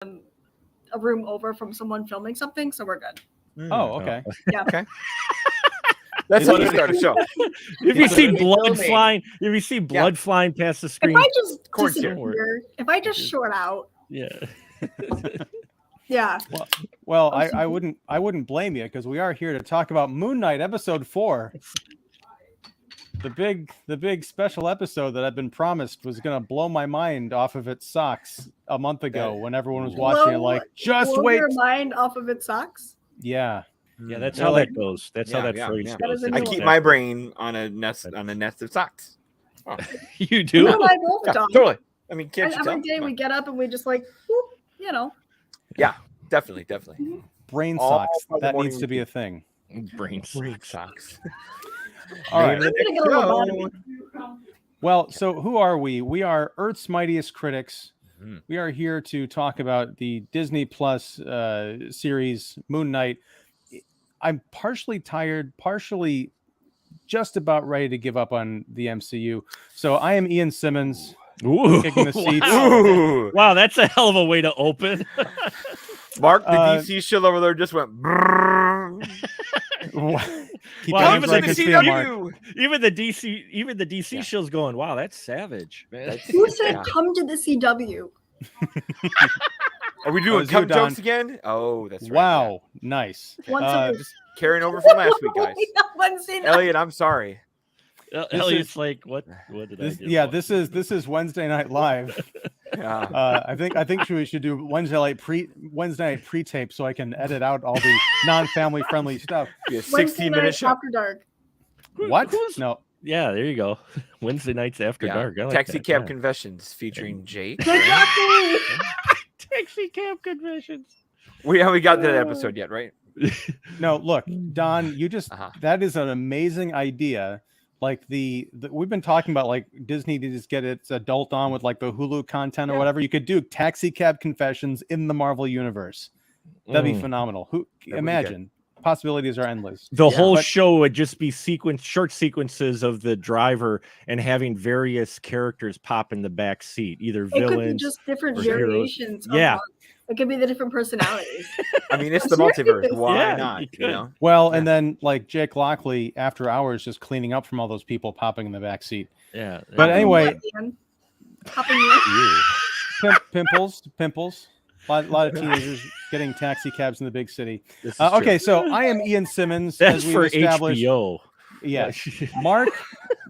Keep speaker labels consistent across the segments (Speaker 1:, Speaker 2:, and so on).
Speaker 1: a room over from someone filming something, so we're good.
Speaker 2: Oh, okay.
Speaker 1: Yeah.
Speaker 3: Okay. That's how you start a show.
Speaker 4: If you see blood flying past the screen,
Speaker 1: If I just
Speaker 3: Corn
Speaker 1: disappear, if I just short out,
Speaker 4: yeah.
Speaker 1: yeah.
Speaker 2: Well, I wouldn't blame you, because we are here to talk about Moon Knight episode 4. The big special episode that I've been promised was going to blow my mind off of its socks a month ago when everyone was watching it. Like, just
Speaker 1: blow
Speaker 2: wait.
Speaker 1: your mind off of its socks.
Speaker 2: Yeah.
Speaker 4: Yeah, that's how that goes. That's how that phrase goes.
Speaker 3: I keep my brain on a nest of socks. Oh.
Speaker 4: You do?
Speaker 1: You and I both,
Speaker 3: Yeah,
Speaker 1: Dom.
Speaker 3: totally. I mean, can't you
Speaker 1: Every
Speaker 3: tell?
Speaker 1: day we get up and we just like, whoop, you know.
Speaker 3: Yeah, definitely.
Speaker 2: Brain
Speaker 3: All
Speaker 2: socks.
Speaker 3: by the
Speaker 2: That
Speaker 3: morning
Speaker 2: needs to be a thing.
Speaker 4: Brain
Speaker 3: socks.
Speaker 2: All right.
Speaker 1: I'm gonna get a lobotomy.
Speaker 2: Well, so who are we? We are Earth's Mightiest Critics. We are here to talk about the Disney Plus series Moon Knight. I'm partially tired, partially just about ready to give up on the MCU. So I am Ian Simmons, kicking the seats.
Speaker 3: Ooh.
Speaker 4: Wow, that's a hell of a way to open.
Speaker 3: Mark, the DC shield over there just went.
Speaker 2: Keep
Speaker 4: Well,
Speaker 2: even the CW.
Speaker 4: Even the DC show's going, wow, that's savage, man.
Speaker 1: Who said come to the CW?
Speaker 3: Are we doing cum jokes again? Oh, that's right.
Speaker 2: Wow, nice.
Speaker 3: Just carrying over from last week, guys.
Speaker 1: Wednesday night.
Speaker 3: Elliot, I'm sorry.
Speaker 4: Elliot's like, what did I do?
Speaker 2: Yeah, this is Wednesday Night Live. I think we should do Wednesday night pre-tape so I can edit out all the non-family friendly stuff.
Speaker 3: Be a
Speaker 1: Wednesday
Speaker 3: 16-minute
Speaker 1: night
Speaker 3: show.
Speaker 1: after dark.
Speaker 2: What? No.
Speaker 4: Yeah, there you go. Wednesday nights after dark. I like
Speaker 3: Taxi
Speaker 4: that,
Speaker 3: Cab
Speaker 4: yeah.
Speaker 3: Confessions featuring Jake.
Speaker 1: Exactly.
Speaker 4: Taxi Cab Confessions.
Speaker 3: We haven't got to that episode yet, right?
Speaker 2: No, look, Don, you just that is an amazing idea. Like the we've been talking about, like Disney to just get its adult on with like the Hulu content or whatever. You could do Taxi Cab Confessions in the Marvel universe. That'd be phenomenal. Imagine. Possibilities are endless.
Speaker 4: The whole show would just be short sequences of the driver and having various characters pop in the back seat, either villains.
Speaker 1: It could be just different variations. It could be the different personalities.
Speaker 3: I mean, it's the multiverse. Why not? You know?
Speaker 2: Well, and then like Jake Lockley after hours just cleaning up from all those people popping in the back seat.
Speaker 4: Yeah.
Speaker 2: But anyway, pimples. A lot of teenagers getting taxi cabs in the big city. Okay, so I am Ian Simmons.
Speaker 4: That's
Speaker 2: as we've
Speaker 4: for
Speaker 2: established.
Speaker 4: HBO.
Speaker 2: Yes. Mark,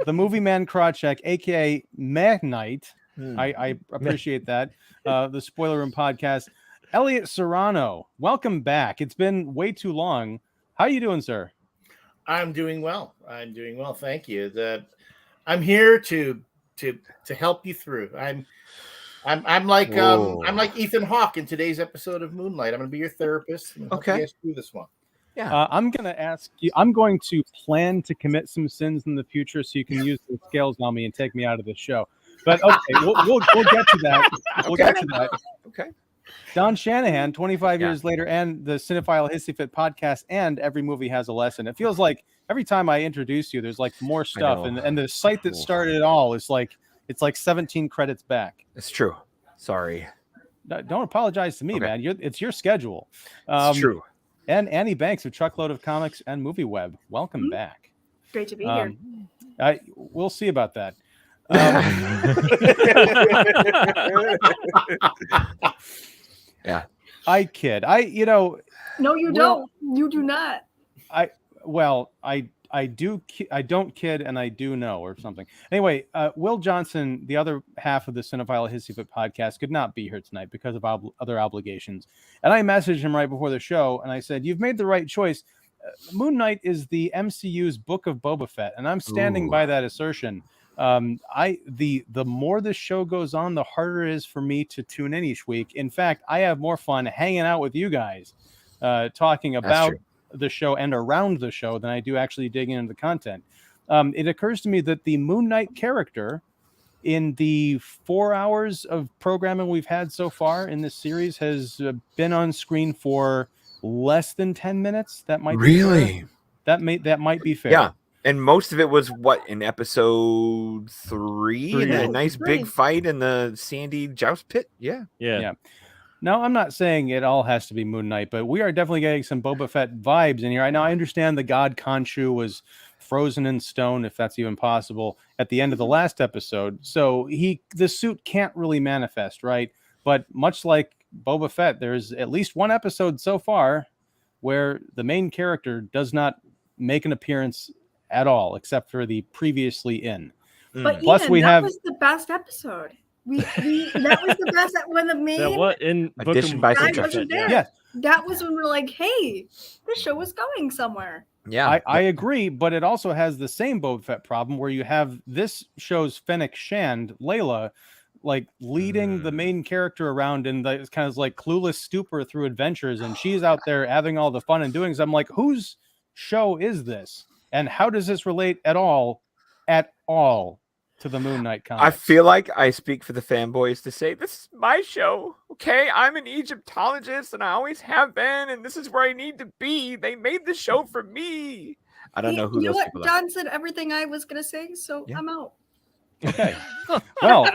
Speaker 2: the movie man Krawcheck, aka Matt Knight. I appreciate that. The Spoiler Room podcast. Elliott Serrano, welcome back. It's been way too long. How are you doing, sir?
Speaker 5: I'm doing well. Thank you. I'm here to help you through. I'm like Ethan Hawke in today's episode of Moonlight. I'm going to be your therapist. And help you guys through this one.
Speaker 2: Yeah. I'm going to ask you. I'm going to plan to commit some sins in the future so you can use the scales on me and take me out of the show. But okay, we'll get to that. We'll get to that.
Speaker 3: Okay.
Speaker 2: Don Shanahan, 25 years later, and the Cinephile Hissy Fit podcast, and Every Movie Has a Lesson. It feels like every time I introduce you, there's like more stuff, and the site that started it all is like it's like 17 credits back.
Speaker 3: It's true. Sorry.
Speaker 2: Don't apologize to me, man. It's your schedule.
Speaker 3: It's true.
Speaker 2: And Annie Banks of Truckload of Comics and Movie Web. Welcome back.
Speaker 1: Great to be here.
Speaker 2: We'll see about that.
Speaker 3: Yeah.
Speaker 2: I kid.
Speaker 1: No, you don't. You do not.
Speaker 2: I don't kid, and I do know, or something. Anyway, Will Johnson, the other half of the Cinephile Hissy Fit podcast, could not be here tonight because of other obligations. And I messaged him right before the show, and I said, "You've made the right choice. Moon Knight is the MCU's Book of Boba Fett," and I'm standing by that assertion. The more this show goes on, the harder it is for me to tune in each week. In fact, I have more fun hanging out with you guys, talking about the show and around the show than I do actually digging into the content. It occurs to me that the Moon Knight character in the 4 hours of programming we've had so far in this series has been on screen for less than 10 minutes. That might be fair. That might be fair.
Speaker 3: Yeah. And most of it was in episode 3 in a nice big fight in the sandy joust pit. Yeah.
Speaker 2: Now, I'm not saying it all has to be Moon Knight, but we are definitely getting some Boba Fett vibes in here. I know I understand the god Khonshu was frozen in stone, if that's even possible, at the end of the last episode. So the suit can't really manifest, right? But much like Boba Fett, there's at least one episode so far where the main character does not make an appearance at all, except for the previously in.
Speaker 1: But
Speaker 2: Plus,
Speaker 1: Ian,
Speaker 2: we
Speaker 1: that
Speaker 2: have
Speaker 1: was the best episode. That was the best when the main
Speaker 4: That what in Book
Speaker 3: Addition
Speaker 4: of
Speaker 3: by
Speaker 1: guy
Speaker 3: subtraction.
Speaker 1: wasn't there.
Speaker 2: Yeah.
Speaker 1: That was when we're like, hey, this show was going somewhere.
Speaker 3: Yeah,
Speaker 2: I agree, but it also has the same Boba Fett problem where you have this show's Fennec Shand, Layla, like leading the main character around in the kind of like clueless stupor through adventures, and she's out there having all the fun and doing. So I'm like, whose show is this, and how does this relate at all to the Moon Knight comics?
Speaker 3: I feel like I speak for the fanboys to say this is my show. Okay, I'm an Egyptologist, and I always have been, and this is where I need to be. They made the show for me. I don't know who
Speaker 1: You know
Speaker 3: those
Speaker 1: what?
Speaker 3: people are.
Speaker 1: John said everything I was gonna say, so
Speaker 3: Yeah.
Speaker 1: I'm out.
Speaker 2: Okay. Well,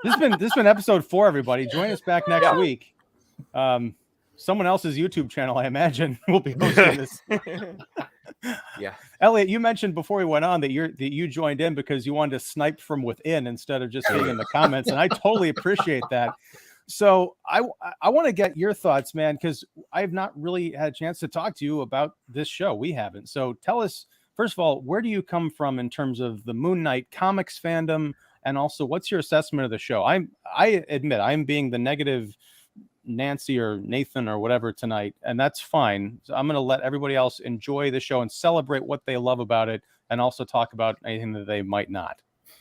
Speaker 2: this has been episode 4, everybody. Join us back next week. Someone else's YouTube channel, I imagine, will be hosting this.
Speaker 3: Yeah,
Speaker 2: Elliot, you mentioned before we went on that you joined in because you wanted to snipe from within instead of just being in the comments, and I totally appreciate that. So I want to get your thoughts, man, because I've not really had a chance to talk to you about this show. We haven't. So tell us, first of all, where do you come from in terms of the Moon Knight comics fandom, and also what's your assessment of the show? I admit I'm being the negative Nancy or Nathan or whatever tonight, and that's fine. So I'm going to let everybody else enjoy the show and celebrate what they love about it, and also talk about anything that they might not.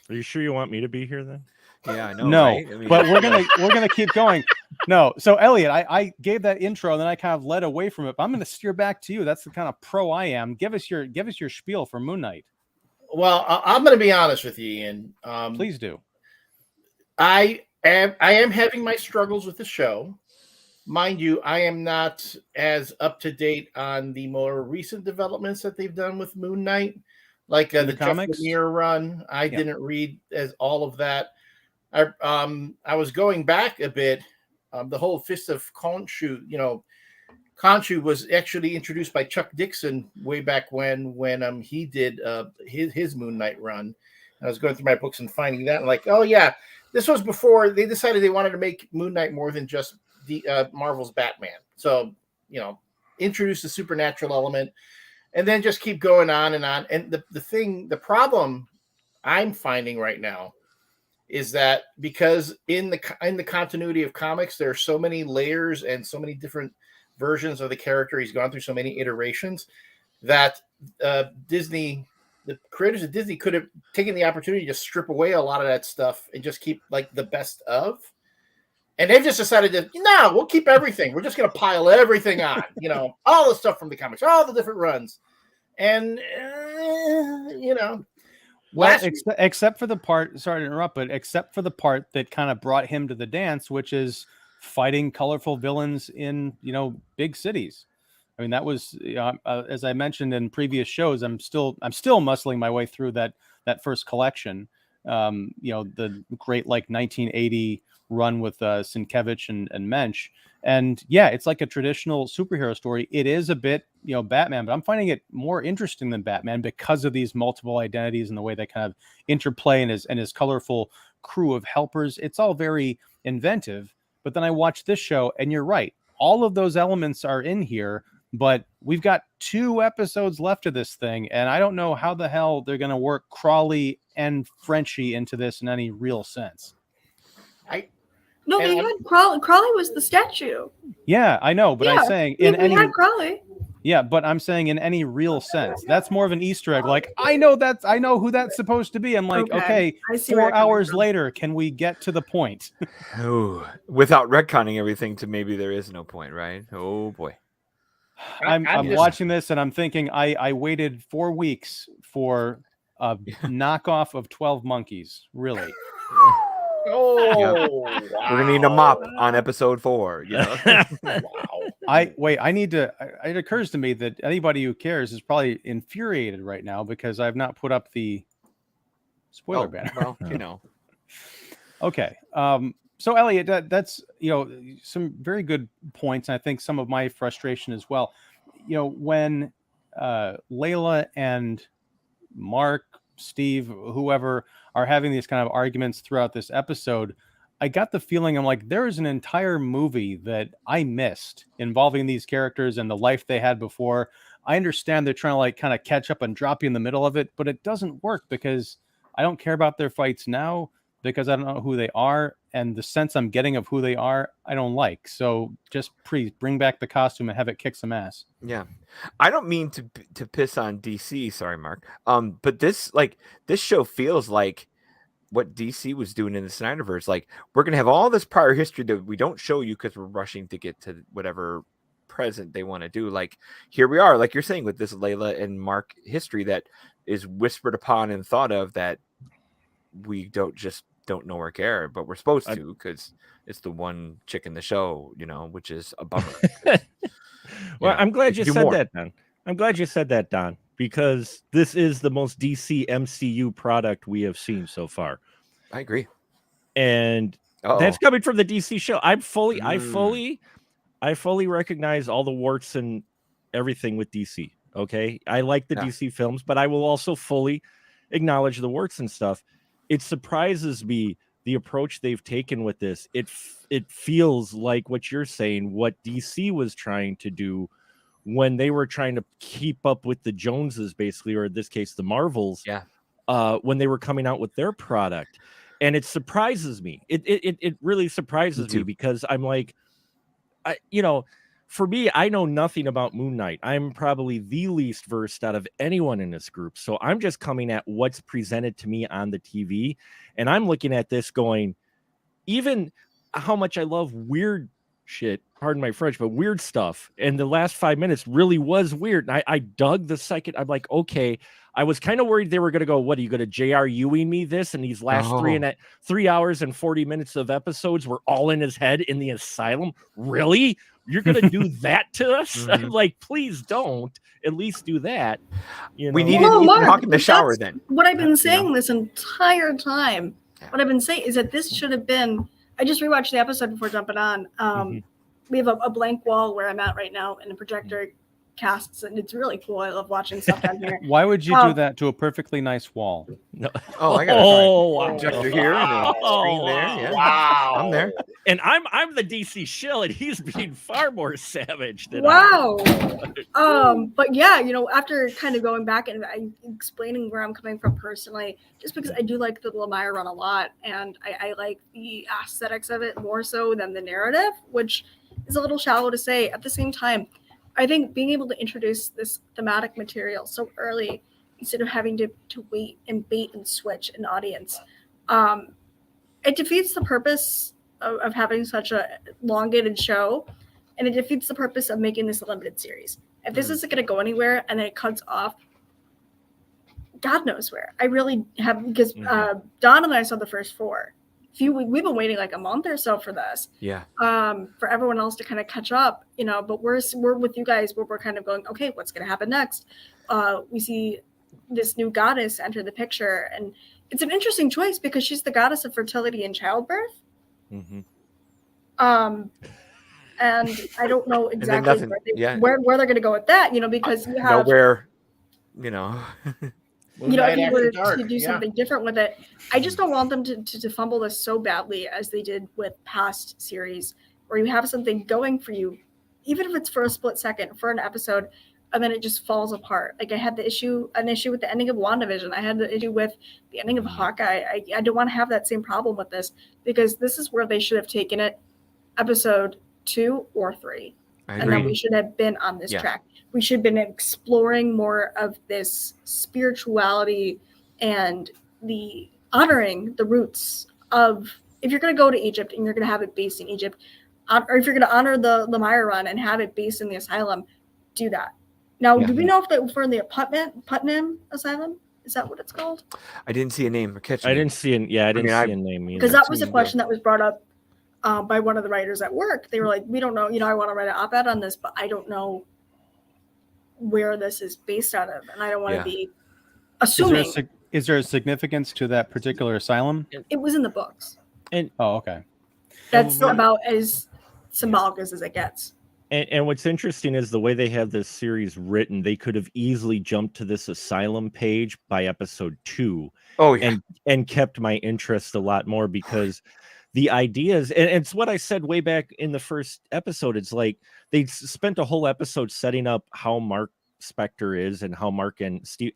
Speaker 4: Are you sure you want me to be here then?
Speaker 3: yeah, I know.
Speaker 2: No,
Speaker 3: right? I mean,
Speaker 2: but we're gonna keep going. No, so Elliot, I gave that intro and then I kind of led away from it, but I'm going to steer back to you. That's the kind of pro I am. Give us your spiel for Moon Knight.
Speaker 5: Well, I'm going to be honest with you, Ian.
Speaker 2: Please do.
Speaker 5: I am having my struggles with the show. Mind you, I am not as up to date on the more recent developments that they've done with Moon Knight, like the
Speaker 2: comics?
Speaker 5: Jeff Lemire run. I didn't read as all of that. I was going back a bit. The whole Fist of Khonshu, Khonshu was actually introduced by Chuck Dixon way back when he did his Moon Knight run. I was going through my books and finding that, and like, oh yeah, this was before they decided they wanted to make Moon Knight more than just the Marvel's Batman. So introduce the supernatural element, and then just keep going on and on. And the problem I'm finding right now is that because in the continuity of comics, there are so many layers and so many different versions of the character. He's gone through so many iterations that Disney, the creators of Disney, could have taken the opportunity to strip away a lot of that stuff and just keep like the best of. And they've just decided to, no, we'll keep everything. We're just going to pile everything on, all the stuff from the comics, all the different runs. And,
Speaker 2: Well, except for the part, sorry to interrupt, but except for the part that kind of brought him to the dance, which is fighting colorful villains in, big cities. I mean, that was, as I mentioned in previous shows, I'm still muscling my way through that first collection. The great 1980 run with Sienkiewicz and Mensch. And yeah, it's like a traditional superhero story. It is a bit, Batman, but I'm finding it more interesting than Batman because of these multiple identities and the way they kind of interplay and his colorful crew of helpers. It's all very inventive. But then I watched this show, and you're right. All of those elements are in here, but we've got 2 episodes left of this thing, and I don't know how the hell they're going to work Crawley and Frenchie into this in any real sense.
Speaker 1: No, they had Crawley. Crawley was the statue.
Speaker 2: Yeah, I know, but I'm saying in any
Speaker 1: had Crawley.
Speaker 2: Yeah, but I'm saying in any real sense. That's more of an Easter egg. Like, I know who that's supposed to be. I'm like, okay 4 hours later, can we get to the point?
Speaker 3: Oh, without retconning everything to maybe there is no point, right? Oh boy.
Speaker 2: I'm watching this and I'm thinking I waited 4 weeks for a knockoff of 12 Monkeys. Really?
Speaker 5: Oh,
Speaker 3: Yep.
Speaker 5: wow.
Speaker 3: We're gonna need a mop on episode 4.
Speaker 5: Wow.
Speaker 2: It occurs to me that anybody who cares is probably infuriated right now because I've not put up the spoiler banner.
Speaker 3: Well,
Speaker 2: Okay. So Elliot, that's some very good points. And I think some of my frustration as well. When Layla and Mark, Steve, whoever are having these kind of arguments throughout this episode, I got the feeling I'm like, there is an entire movie that I missed involving these characters and the life they had before. I understand they're trying to like kind of catch up and drop you in the middle of it, but it doesn't work because I don't care about their fights now because I don't know who they are, and the sense I'm getting of who they are, I don't like. So just please bring back the costume and have it kick some ass.
Speaker 3: Yeah, I don't mean to piss on DC. Sorry, Mark. But this show feels like what DC was doing in the Snyderverse. Like, we're gonna have all this prior history that we don't show you because we're rushing to get to whatever present they want to do. Like, here we are, like you're saying, with this Layla and Mark history that is whispered upon and thought of that we don't know or care, but we're supposed to because it's the one chick in the show, which is a bummer.
Speaker 4: Well, I'm glad you said that, Don. I'm glad you said that, Don, because this is the most DC MCU product we have seen so far.
Speaker 3: I agree.
Speaker 4: And that's coming from the DC show. I fully recognize all the warts and everything with DC. Okay. I like the DC films, but I will also fully acknowledge the warts and stuff. It surprises me the approach they've taken with this. It feels like what you're saying, what DC was trying to do when they were trying to keep up with the Joneses, basically, or in this case, the Marvels. Yeah. When they were coming out with their product, and it surprises me. It really surprises me because I'm like, for me, I know nothing about Moon Knight. I'm probably the least versed out of anyone in this group. So I'm just coming at what's presented to me on the TV. And I'm looking at this going, even how much I love weird shit, pardon my French, but weird stuff. And the last 5 minutes really was weird. And I dug the second. I'm like, okay. I was kind of worried they were going to go, what are you going to J.R. Ewing me this? And these last 3 hours and 40 minutes of episodes were all in his head in the asylum. Really? You're going to do that to us? I'm like, please don't. At least do that.
Speaker 3: We needed Ethan Hawke in the shower then.
Speaker 1: What I've been saying this entire time. What I've been saying is that this should have been. I just rewatched the episode before jumping on. We have a blank wall where I'm at right now, and the projector casts, and it's really cool. I love watching stuff down here.
Speaker 2: Why would you do that to a perfectly nice wall?
Speaker 3: No. I got a projector here and a screen there. Yeah.
Speaker 5: Wow,
Speaker 3: I'm there.
Speaker 4: And I'm the DC shill, and he's being far more savage than
Speaker 1: But yeah, after kind of going back and explaining where I'm coming from personally, just because I do like the Lemire run a lot, and I like the aesthetics of it more so than the narrative, which is a little shallow to say. At the same time, I think being able to introduce this thematic material so early instead of having to wait and bait and switch an audience, it defeats the purpose of having such a elongated show, and it defeats the purpose of making this a limited series. If this isn't going to go anywhere and then it cuts off, God knows where. I really have, because Don and I saw the first 4. We've been waiting like a month or so for this.
Speaker 3: Yeah.
Speaker 1: For everyone else to kind of catch up, but we're with you guys where we're kind of going, okay, what's going to happen next? We see this new goddess enter the picture, and it's an interesting choice because she's the goddess of fertility and childbirth. And I don't know exactly where they're going to go with that, because you have
Speaker 3: nowhere,
Speaker 1: if you were to do something different with it, I just don't want them to fumble this so badly as they did with past series, where you have something going for you, even if it's for a split second, for an episode, and then it just falls apart. Like I had an issue with the ending of WandaVision. I had the issue with the ending of Hawkeye. I don't want to have that same problem with this, because this is where they should have taken it, episode 2 or 3. And then we should have been on this track. We should have been exploring more of this spirituality and the honoring the roots of, if you're going to go to Egypt and you're going to have it based in Egypt, or if you're going to honor the Lemire run and have it based in the asylum, do that. Now, do we know if that for the Putnam Asylum? Is that what it's called?
Speaker 3: I didn't see a name.
Speaker 4: I didn't see a name either.
Speaker 1: Because that was a question that was brought up by one of the writers at work. They were like, we don't know, I want to write an op-ed on this, but I don't know where this is based out of, and I don't want to be assuming.
Speaker 2: Is there a significance to that particular asylum?
Speaker 1: It was in the books.
Speaker 2: Okay.
Speaker 1: That's about as symbolic as it gets.
Speaker 4: And what's interesting is the way they have this series written. They could have easily jumped to this asylum page by episode 2.
Speaker 3: Oh yeah,
Speaker 4: and kept my interest a lot more, because the ideas, and it's what I said way back in the first episode. It's like they spent a whole episode setting up how Mark Spector is and how Mark and Steve.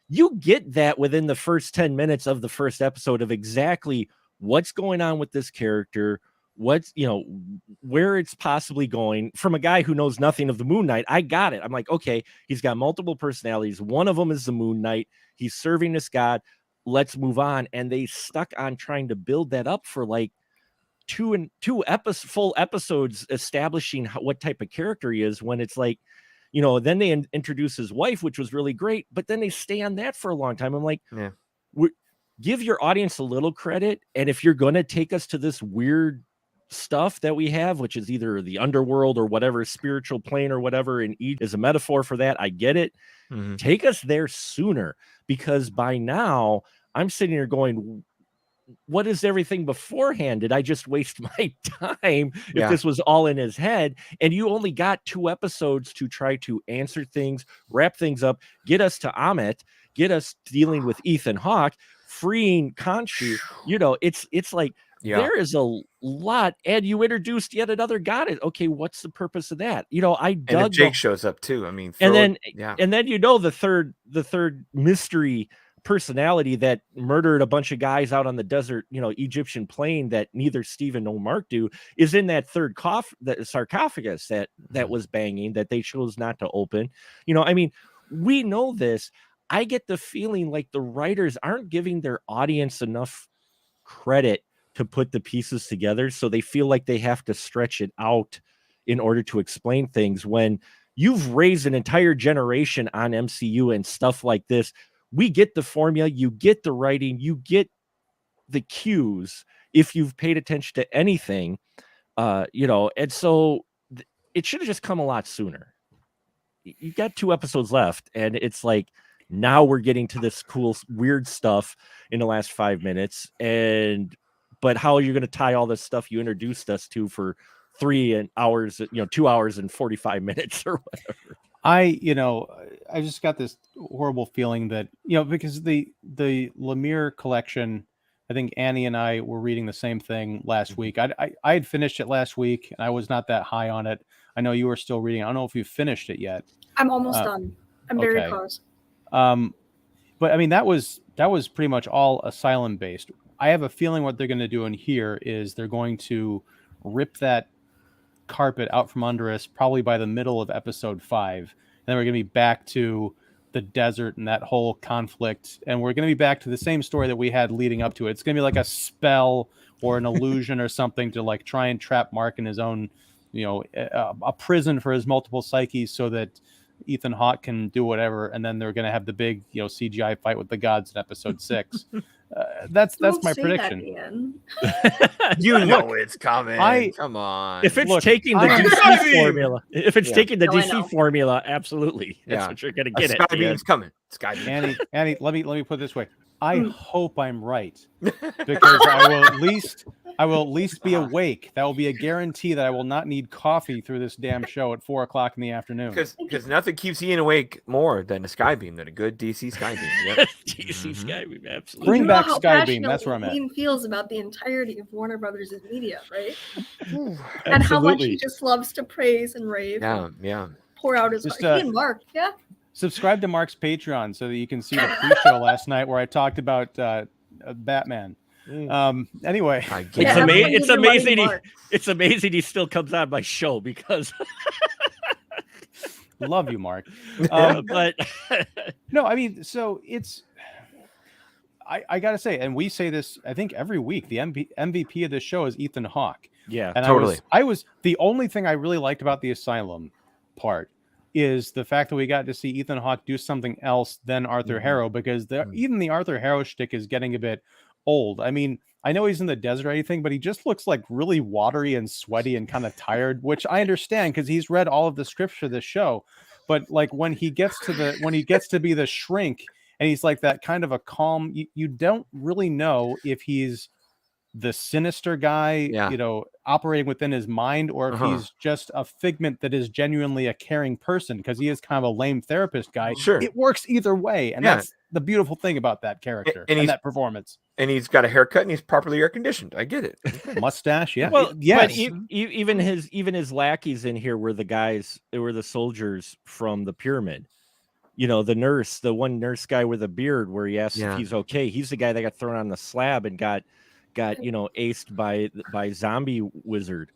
Speaker 4: You get that within the first 10 minutes of the first episode of exactly what's going on with this character, what's, where it's possibly going. From a guy who knows nothing of the Moon Knight, I got it. I'm like, okay, he's got multiple personalities. One of them is the Moon Knight. He's serving this god. Let's move on. And they stuck on trying to build that up for like two full episodes, establishing what type of character he is, when it's like, then they introduce his wife, which was really great, but then they stay on that for a long time. I'm like,
Speaker 3: yeah.
Speaker 4: Give your audience a little credit. And if you're going to take us to this weird stuff that we have, which is either the underworld or whatever spiritual plane or whatever, and Egypt is a metaphor for that, I get it.
Speaker 3: Mm-hmm.
Speaker 4: Take us there sooner, because by now I'm sitting here going, what is everything beforehand? Did I just waste my time if this was all in his head? And you only got 2 episodes to try to answer things, wrap things up, get us to Ammit, get us dealing with Ethan Hawke, freeing Khonshu. It's like, there is a lot, and you introduced yet another god. Okay, what's the purpose of that? I dug.
Speaker 3: And Jake shows up too. I mean,
Speaker 4: and then the third mystery personality that murdered a bunch of guys out on the desert, Egyptian plain, that neither Steven nor Mark do, is in that third the sarcophagus that was banging, that they chose not to open. I mean, we know this. I get the feeling like the writers aren't giving their audience enough credit to put the pieces together, so they feel like they have to stretch it out in order to explain things. When you've raised an entire generation on MCU and stuff like this, we get the formula, you get the writing, you get the cues if you've paid attention to anything, and so it should have just come a lot sooner. You got 2 episodes left, and it's like, now we're getting to this cool, weird stuff in the last 5 minutes. But how are you going to tie all this stuff you introduced us to for 3 hours, 2 hours and 45 minutes or whatever?
Speaker 2: I just got this horrible feeling that, because the Lemire collection, I think Annie and I were reading the same thing last week. I had finished it last week, and I was not that high on it. I know you were still reading. I don't know if you finished it yet.
Speaker 1: I'm almost done. I'm very close.
Speaker 2: But I mean, that was pretty much all Asylum based. I have a feeling what they're going to do in here is they're going to rip that carpet out from under us probably by the middle of episode 5. And then we're going to be back to the desert and that whole conflict. And we're going to be back to the same story that we had leading up to it. It's going to be like a spell or an illusion or something to like try and trap Mark in his own, a prison for his multiple psyches, so that Ethan Hawke can do whatever. And then they're going to have the big, CGI fight with the gods in episode 6. That's my prediction.
Speaker 3: It's coming. Come on.
Speaker 4: If it's taking the DC formula, taking the DC formula, absolutely, that's what you're gonna get.
Speaker 3: Skybeam's coming. Skybeam.
Speaker 2: Annie, let me put it this way. I hope I'm right, because I will at least be awake. That will be a guarantee that I will not need coffee through this damn show at 4:00 in the afternoon.
Speaker 3: Because nothing keeps Ian awake more than a Skybeam, than a good DC Skybeam. Yep.
Speaker 4: DC Skybeam, absolutely.
Speaker 2: Bring back Skybeam. That's where I'm at.
Speaker 1: Ian feels about the entirety of Warner Brothers' media, right? And how much he just loves to praise and rave.
Speaker 3: Yeah.
Speaker 1: Pour out his heart. Ian, Mark, yeah.
Speaker 2: Subscribe to Mark's Patreon so that you can see the pre-show last night where I talked about Batman. Anyway,
Speaker 4: it's amazing. It's amazing he still comes on my show, because
Speaker 2: love you, Mark.
Speaker 4: But
Speaker 2: no, I mean, so it's. I gotta say, and we say this, I think every week, the MVP of this show is Ethan Hawke.
Speaker 4: Yeah,
Speaker 2: and
Speaker 3: totally.
Speaker 2: I was the only thing I really liked about the Asylum part is the fact that we got to see Ethan Hawke do something else than Arthur Harrow, because even the Arthur Harrow shtick is getting a bit old. I mean, I know he's in the desert or anything, but he just looks like really watery and sweaty and kind of tired, which I understand because he's read all of the scripts for this show. But like when he gets to be the shrink and he's like that kind of a calm, you don't really know if he's the sinister guy, operating within his mind, or if he's just a figment that is genuinely a caring person, because he is kind of a lame therapist guy.
Speaker 3: Sure.
Speaker 2: It works either way. And that's the beautiful thing about that character and that performance.
Speaker 3: And he's got a haircut and he's properly air conditioned. I get it.
Speaker 2: Mustache. Yeah.
Speaker 4: Well,
Speaker 2: yes.
Speaker 4: But even his lackeys in here were the soldiers from the pyramid. The one nurse guy with a beard, where he asks if he's okay. He's the guy that got thrown on the slab and got aced by zombie wizard.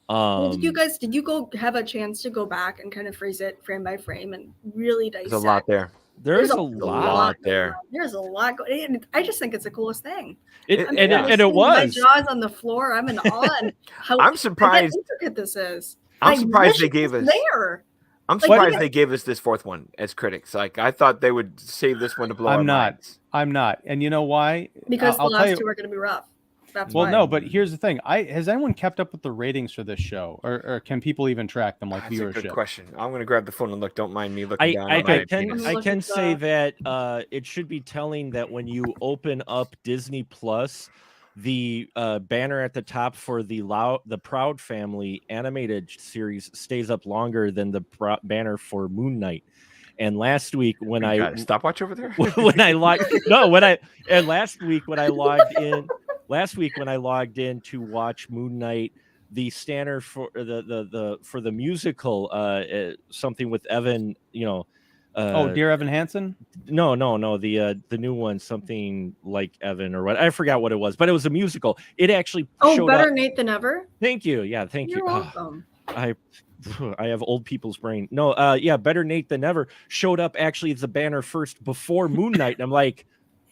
Speaker 1: Well, did you go have a chance to go back and kind of phrase it frame by frame and really dissect?
Speaker 3: There's a lot there.
Speaker 4: There's a lot
Speaker 3: there.
Speaker 1: There's a lot going. I just think it's the coolest thing.
Speaker 4: It was.
Speaker 1: My jaw's on the floor. I'm in awe. And
Speaker 3: I'm surprised
Speaker 1: how intricate this is.
Speaker 3: I'm surprised they gave us. I'm surprised they gave us this fourth one as critics. Like, I thought they would save this one to blow our minds.
Speaker 2: I'm not. And you know why?
Speaker 1: Because the last two are going to be rough. That's why.
Speaker 2: No, but here's the thing. Has anyone kept up with the ratings for this show, or can people even track them, like viewership?
Speaker 3: That's a good question. I'm going to grab the phone and look. Don't mind me looking down.
Speaker 4: I can say that it should be telling that when you open up Disney Plus, the banner at the top for the Proud Family animated series stays up longer than the banner for Moon Knight. And last week when I got a
Speaker 3: stopwatch over there,
Speaker 4: last week when I logged in to watch Moon Knight, the standard for the musical, something with Evan,
Speaker 2: Dear Evan Hansen?
Speaker 4: No, the new one, something like Evan or what, I forgot what it was, but it was a musical. It actually showed
Speaker 1: Better
Speaker 4: up.
Speaker 1: Nate Than Ever.
Speaker 4: Thank you. Yeah, thank you.
Speaker 1: You're welcome.
Speaker 4: I have old people's brain. No, Better Nate Than Ever showed up actually as a banner first before Moon Knight, and I'm like,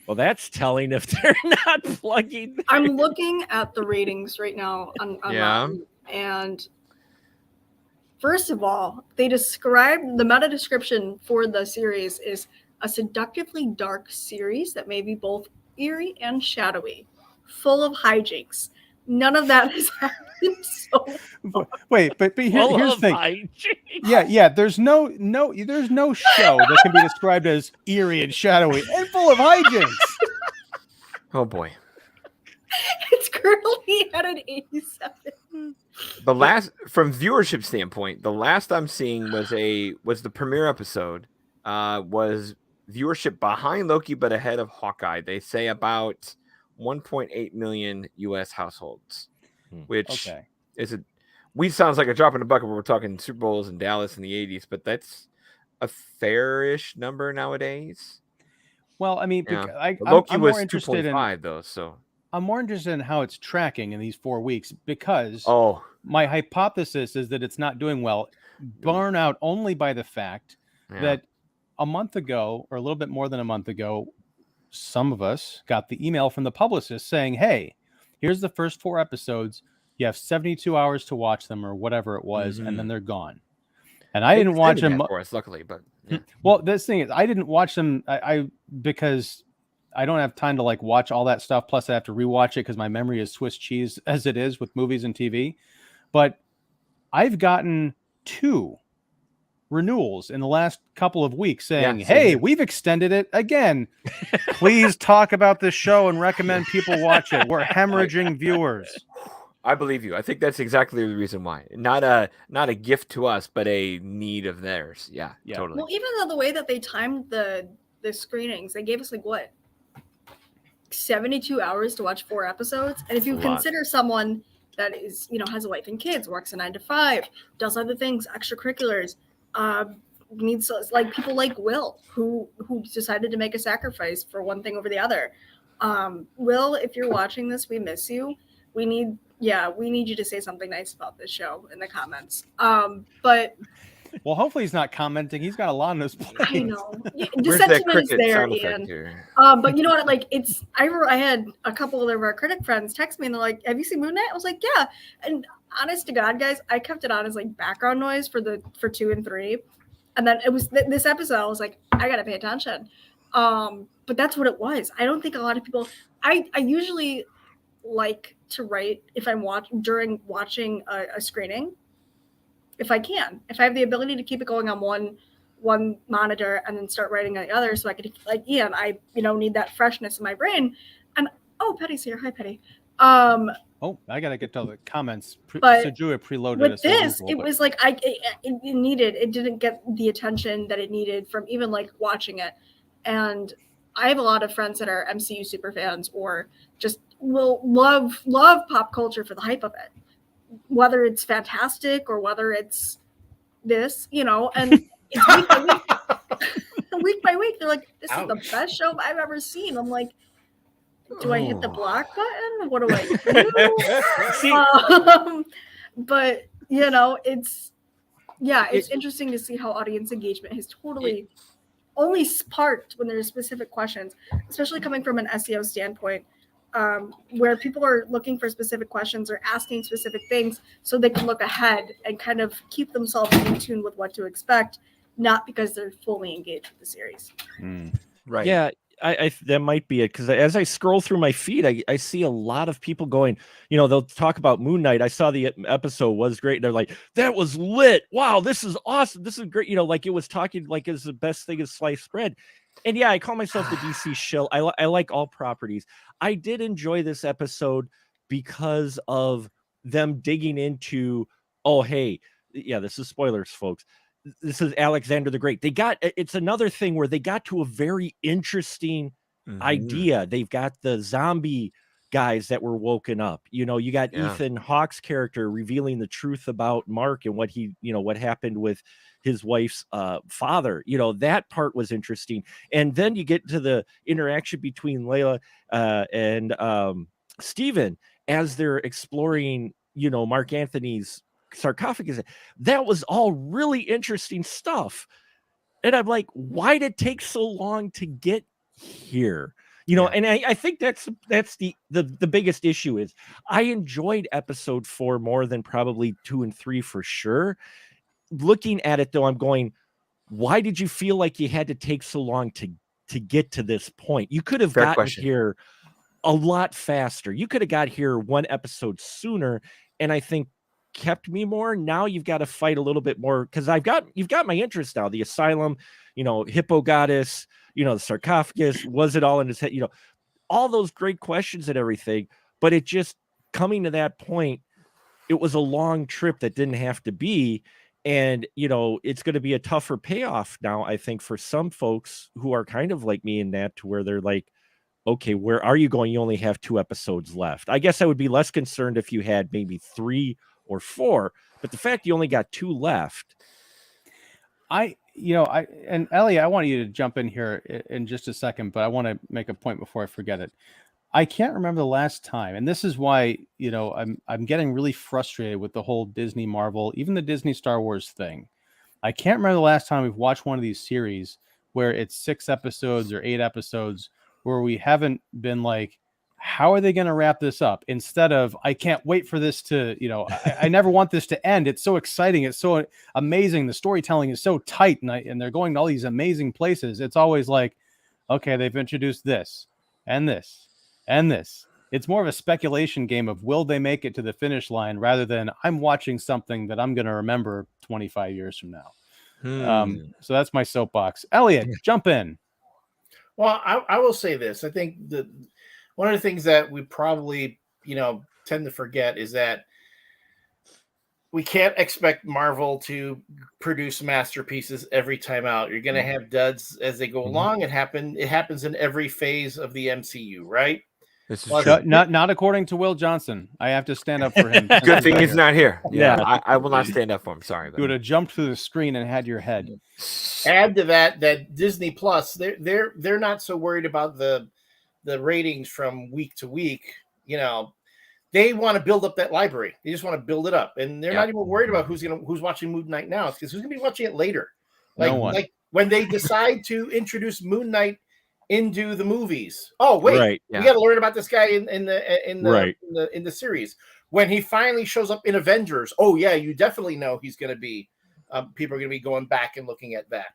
Speaker 4: well, that's telling if they're not plugging.
Speaker 1: I'm looking at the ratings right now on and first of all, they describe the meta description for the series is a seductively dark series that may be both eerie and shadowy, full of hijinks. None of that has happened so far.
Speaker 2: Wait, but here's the thing. Yeah. There's no show that can be described as eerie and shadowy and full of hijinks.
Speaker 3: Oh boy.
Speaker 1: It's currently at an 87.
Speaker 3: The last, from viewership standpoint, the last I'm seeing was the premiere episode. Was viewership behind Loki but ahead of Hawkeye. They say about 1.8 million U.S. households, which sounds like a drop in the bucket when we're talking Super Bowls in Dallas in the 80s, but that's a fairish number nowadays.
Speaker 2: Well, I mean,
Speaker 3: Loki
Speaker 2: I'm
Speaker 3: was
Speaker 2: more interested
Speaker 3: 2.5 though, so
Speaker 2: I'm more interested in how it's tracking in these 4 weeks because my hypothesis is that it's not doing well, borne out only by the fact that a month ago, or a little bit more than a month ago, some of us got the email from the publicist saying, hey, here's the first 4 episodes. You have 72 hours to watch them or whatever it was, and then they're gone. And I didn't watch them
Speaker 3: for us, luckily, but
Speaker 2: well, this thing is I didn't watch them because I don't have time to like watch all that stuff. Plus I have to rewatch it because my memory is Swiss cheese as it is with movies and TV. But I've gotten 2 renewals in the last couple of weeks saying, hey, we've extended it again. Please talk about this show and recommend people watch it. We're hemorrhaging viewers.
Speaker 3: I believe you. I think that's exactly the reason why. Not a gift to us, but a need of theirs. Yeah. Totally.
Speaker 1: Well, even though the way that they timed the screenings, they gave us 72 hours to watch 4 episodes. And if you consider someone that is, has a wife and kids, works a 9 to 5, does other things, extracurriculars, needs like people like Will who decided to make a sacrifice for one thing over the other. Will, if you're watching this, we miss you. We need you to say something nice about this show in the comments. But
Speaker 2: well, hopefully he's not commenting. He's got a lot on his plate.
Speaker 1: I know. The sentiment is there, Ian. But you know what? Like, I had a couple of our critic friends text me and they're like, "Have you seen Moon Knight?" I was like, "Yeah." And honest to God, guys, I kept it on as like background noise for 2 and 3, and then it was this episode. I was like, I gotta pay attention. But that's what it was. I don't think a lot of people. I usually like to write if I'm during watching a screening. If I have the ability to keep it going on one monitor and then start writing on the other, so I could, like Ian, I need that freshness in my brain. And Petty's here. Hi, Petty.
Speaker 2: Oh, I gotta get to the comments.
Speaker 1: But
Speaker 2: Julia preloaded
Speaker 1: with
Speaker 2: us
Speaker 1: this,
Speaker 2: usual,
Speaker 1: it was like it didn't get the attention that it needed from even like watching it. And I have a lot of friends that are MCU super fans or just will love pop culture for the hype of it, whether it's fantastic or whether it's this, and it's week by week. Week by week, they're like, "This is the best show I've ever seen." I'm like, do I hit the block button? What do I do? But it's interesting to see how audience engagement has totally only sparked when there's specific questions, especially coming from an SEO standpoint, where people are looking for specific questions or asking specific things so they can look ahead and kind of keep themselves in tune with what to expect, not because they're fully engaged with the series.
Speaker 3: Right.
Speaker 4: Yeah. I that might be it, because as I scroll through my feed, I see a lot of people going, they'll talk about Moon Knight. I saw the episode was great. They're like, that was lit. Wow, this is awesome. This is great. Like it was talking like it's the best thing as sliced bread. And yeah, I call myself the DC shill. I like all properties. I did enjoy this episode because of them digging into, this is spoilers, folks. This is Alexander the Great. It's another thing where they got to a very interesting idea. They've got the zombie guys that were woken up. You got Ethan Hawke's character revealing the truth about Mark and what what happened with his wife's father. That part was interesting. And then you get to the interaction between Layla and Stephen as they're exploring, Mark Anthony's sarcophagus. That was all really interesting stuff. And I'm like, why did it take so long to get here? And I think that's the biggest issue is I enjoyed episode 4 more than probably 2 and 3 for sure. Looking at it though, I'm going, why did you feel like you had to take so long to get to this point? You could have gotten here a lot faster. You could have got here one episode sooner, and I think kept me more. Now you've got to fight a little bit more, because you've got my interest now. The asylum, Hippo goddess, the sarcophagus, was it all in his head? All those great questions and everything. But it just coming to that point, it was a long trip that didn't have to be. And it's going to be a tougher payoff now, I think, for some folks who are kind of like me in that, to where they're like, okay, where are you going? You only have 2 episodes left. I guess I would be less concerned if you had maybe 3 or 4, but the fact you only got 2 left.
Speaker 2: And Ellie, I want you to jump in here in just a second, but I want to make a point before I forget it. I can't remember the last time, and this is why, I'm getting really frustrated with the whole Disney Marvel, even the Disney Star Wars thing. I can't remember the last time we've watched one of these series where it's 6 episodes or 8 episodes where we haven't been like, how are they going to wrap this up? Instead of, I can't wait for this to, I never want this to end. It's so exciting. It's so amazing. The storytelling is so tight, and they're going to all these amazing places. It's always like, okay, they've introduced this and this and this. It's more of a speculation game of, will they make it to the finish line, rather than I'm watching something that I'm going to remember 25 years from now. So that's my soapbox. Elliot, jump in.
Speaker 5: Well, I will say this. I think one of the things that we probably, tend to forget is that we can't expect Marvel to produce masterpieces every time out. You're going to have duds as they go along. It happens in every phase of the MCU, right?
Speaker 3: This is true.
Speaker 2: Not according to Will Johnson. I have to stand up for him.
Speaker 3: Good thing he's not here. Yeah, I will not stand up for him. Sorry.
Speaker 2: You would have jumped through the screen and had your head.
Speaker 5: Add to that Disney Plus, they're not so worried about the ratings from week to week. They want to build up that library. They just want to build it up, and they're not even worried about who's watching Moon Knight now. It's because who's going to be watching it later. Like when they decide to introduce Moon Knight into the movies. Oh wait, we got to learn about this guy in the series. When he finally shows up in Avengers, oh yeah, you definitely know he's going to be. People are going to be going back and looking at that.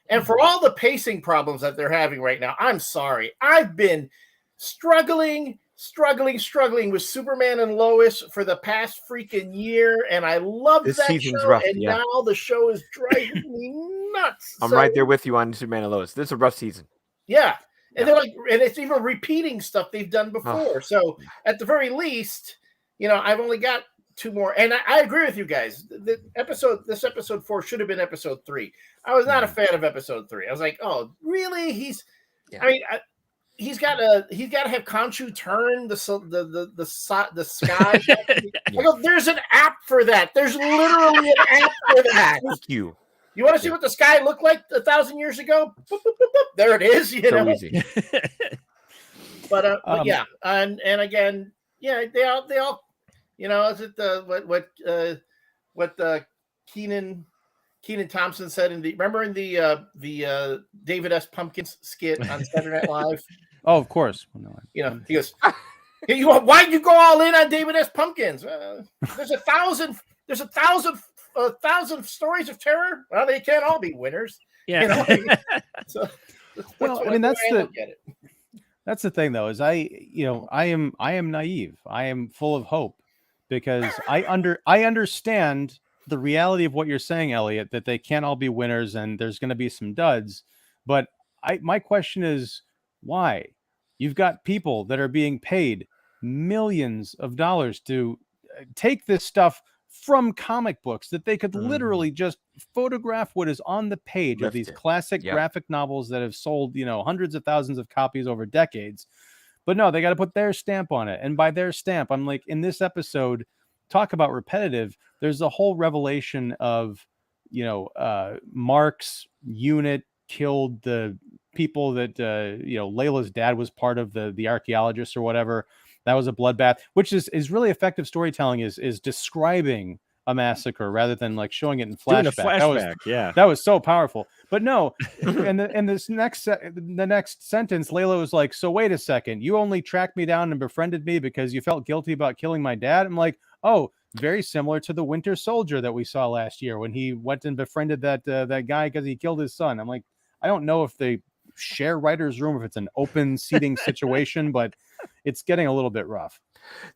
Speaker 5: And for all the pacing problems that they're having right now, I'm sorry. I've been struggling with Superman and Lois for the past freaking year, and I love that
Speaker 3: season's
Speaker 5: show.
Speaker 3: rough,
Speaker 5: and now the show is driving me nuts.
Speaker 3: I'm right there with you on Superman and Lois. This is a rough season.
Speaker 5: Yeah, And they're like, and it's even repeating stuff they've done before. So at the very least, I've only got 2 more. And I agree with you guys. This episode 4 should have been episode 3. I was not a fan of episode 3. I was like, oh, really? He's got to have Khonshu turn the sky. I go, there's an app for that. There's literally an app for that.
Speaker 3: Thank you.
Speaker 5: You want to see what the sky looked like 1,000 years ago? Boop, boop, boop, boop. There it is.
Speaker 3: So easy.
Speaker 5: But yeah, and again, they all, is it what Keenan Thompson said in the David S. Pumpkins skit on Saturday Night Live?
Speaker 2: Oh, of course.
Speaker 5: He goes, why'd you go all in on David S. Pumpkins? There's a thousand stories of terror. Well, they can't all be winners.
Speaker 4: Yeah.
Speaker 5: So,
Speaker 2: that's the thing, though, is I am naive. I am full of hope because I understand the reality of what you're saying, Elliot, that they can't all be winners and there's going to be some duds. But my question is, why? You've got people that are being paid millions of dollars to take this stuff from comic books that they could literally just photograph what is on the page of these classic graphic novels that have sold, hundreds of thousands of copies over decades. But no, they got to put their stamp on it. And by their stamp, I'm like, in this episode, talk about repetitive. There's a whole revelation of, Mark's unit killed the people that, Layla's dad was part of, the archaeologists or whatever. That was a bloodbath, which is really effective storytelling, is describing a massacre rather than like showing it in flashback. That was so powerful. But no, and the next sentence, Layla was like, "So wait a second, you only tracked me down and befriended me because you felt guilty about killing my dad?" I'm like, oh, very similar to the Winter Soldier that we saw last year when he went and befriended that guy because he killed his son. I'm like, I don't know if they share writer's room, if it's an open seating situation, but it's getting a little bit rough.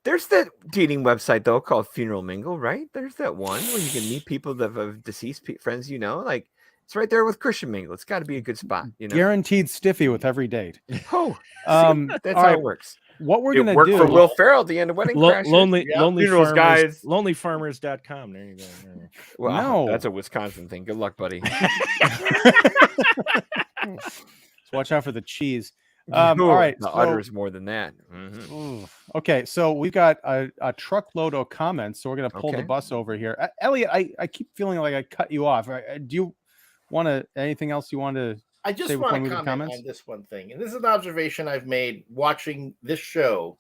Speaker 3: There's that dating website though called Funeral Mingle, right? There's that one where you can meet people that have deceased friends, like it's right there with Christian Mingle. It's got to be a good spot,
Speaker 2: Guaranteed stiffy with every date.
Speaker 3: Oh, that's how it works.
Speaker 2: What we're gonna do
Speaker 3: for Will Ferrell at the end of Wedding Crashers.
Speaker 4: Lonely
Speaker 3: Funerals
Speaker 4: farmers,
Speaker 3: guys.
Speaker 4: Lonelyfarmers.com. There you go.
Speaker 3: Well, no, that's a Wisconsin thing. Good luck, buddy.
Speaker 2: So watch out for the cheese. All right,
Speaker 3: the udder is more than that. Mm-hmm.
Speaker 2: Okay, so we've got a truckload of comments, so we're gonna pull the bus over here. Elliot, I keep feeling like I cut you off. Do you want to anything else you want to?
Speaker 5: I just want to comment on this one thing, and this is an observation I've made watching this show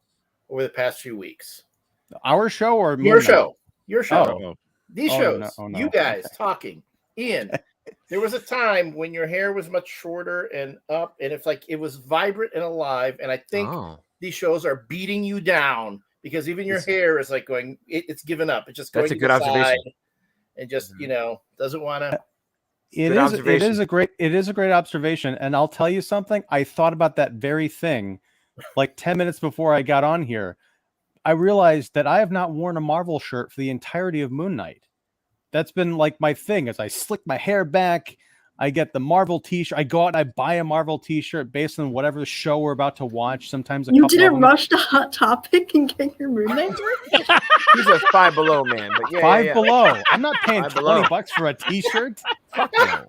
Speaker 5: over the past few weeks.
Speaker 2: Our show or
Speaker 5: your show? Your show.
Speaker 2: Oh.
Speaker 5: These shows. No. You guys talking. Ian, there was a time when your hair was much shorter and up, and it's like it was vibrant and alive. And I think these shows are beating you down because even your hair is like going. It's given up. It's just going.
Speaker 3: That's a good observation.
Speaker 5: And just doesn't want to.
Speaker 2: It is a great observation, and I'll tell you something. I thought about that very thing, like 10 minutes before I got on here. I realized that I have not worn a Marvel shirt for the entirety of Moon Knight. That's been like my thing. As I slick my hair back, I get the Marvel T-shirt. I go out and I buy a Marvel T-shirt based on whatever show we're about to watch. Sometimes
Speaker 1: you didn't rush to Hot Topic and get your Moon Knight shirt.
Speaker 3: He's a Five Below man, but
Speaker 2: Five Below. I'm not paying $20 for a T-shirt.
Speaker 3: Fuck no.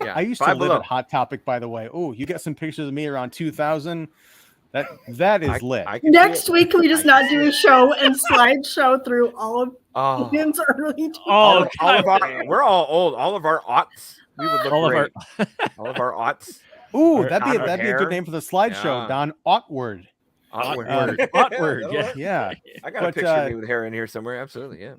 Speaker 2: Yeah, I used to live at Hot Topic, by the way. Oh, you get some pictures of me around 2000. That is lit.
Speaker 1: Next week, can we just not do a show and slideshow through all of Ian's early times?
Speaker 3: All of our, we're all old. All of our aughts. We would look great. All of our aughts.
Speaker 2: Ooh, that'd be a good name for the slideshow, Don. Aughtward.
Speaker 3: Aughtward.
Speaker 2: Yeah.
Speaker 3: I got a picture of me with hair in here somewhere. Absolutely, yeah.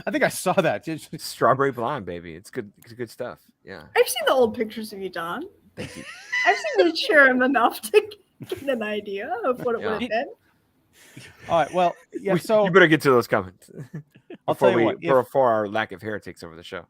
Speaker 2: I think I saw that.
Speaker 3: Strawberry blonde, baby. It's good. It's good stuff. Yeah.
Speaker 1: I've seen the old pictures of you, Don.
Speaker 3: Thank you.
Speaker 1: I've seen you share them enough to get an idea of what it would have been.
Speaker 2: All right. Well, yeah. So
Speaker 3: you better get to those comments
Speaker 2: before
Speaker 3: our lack of hair takes over the show.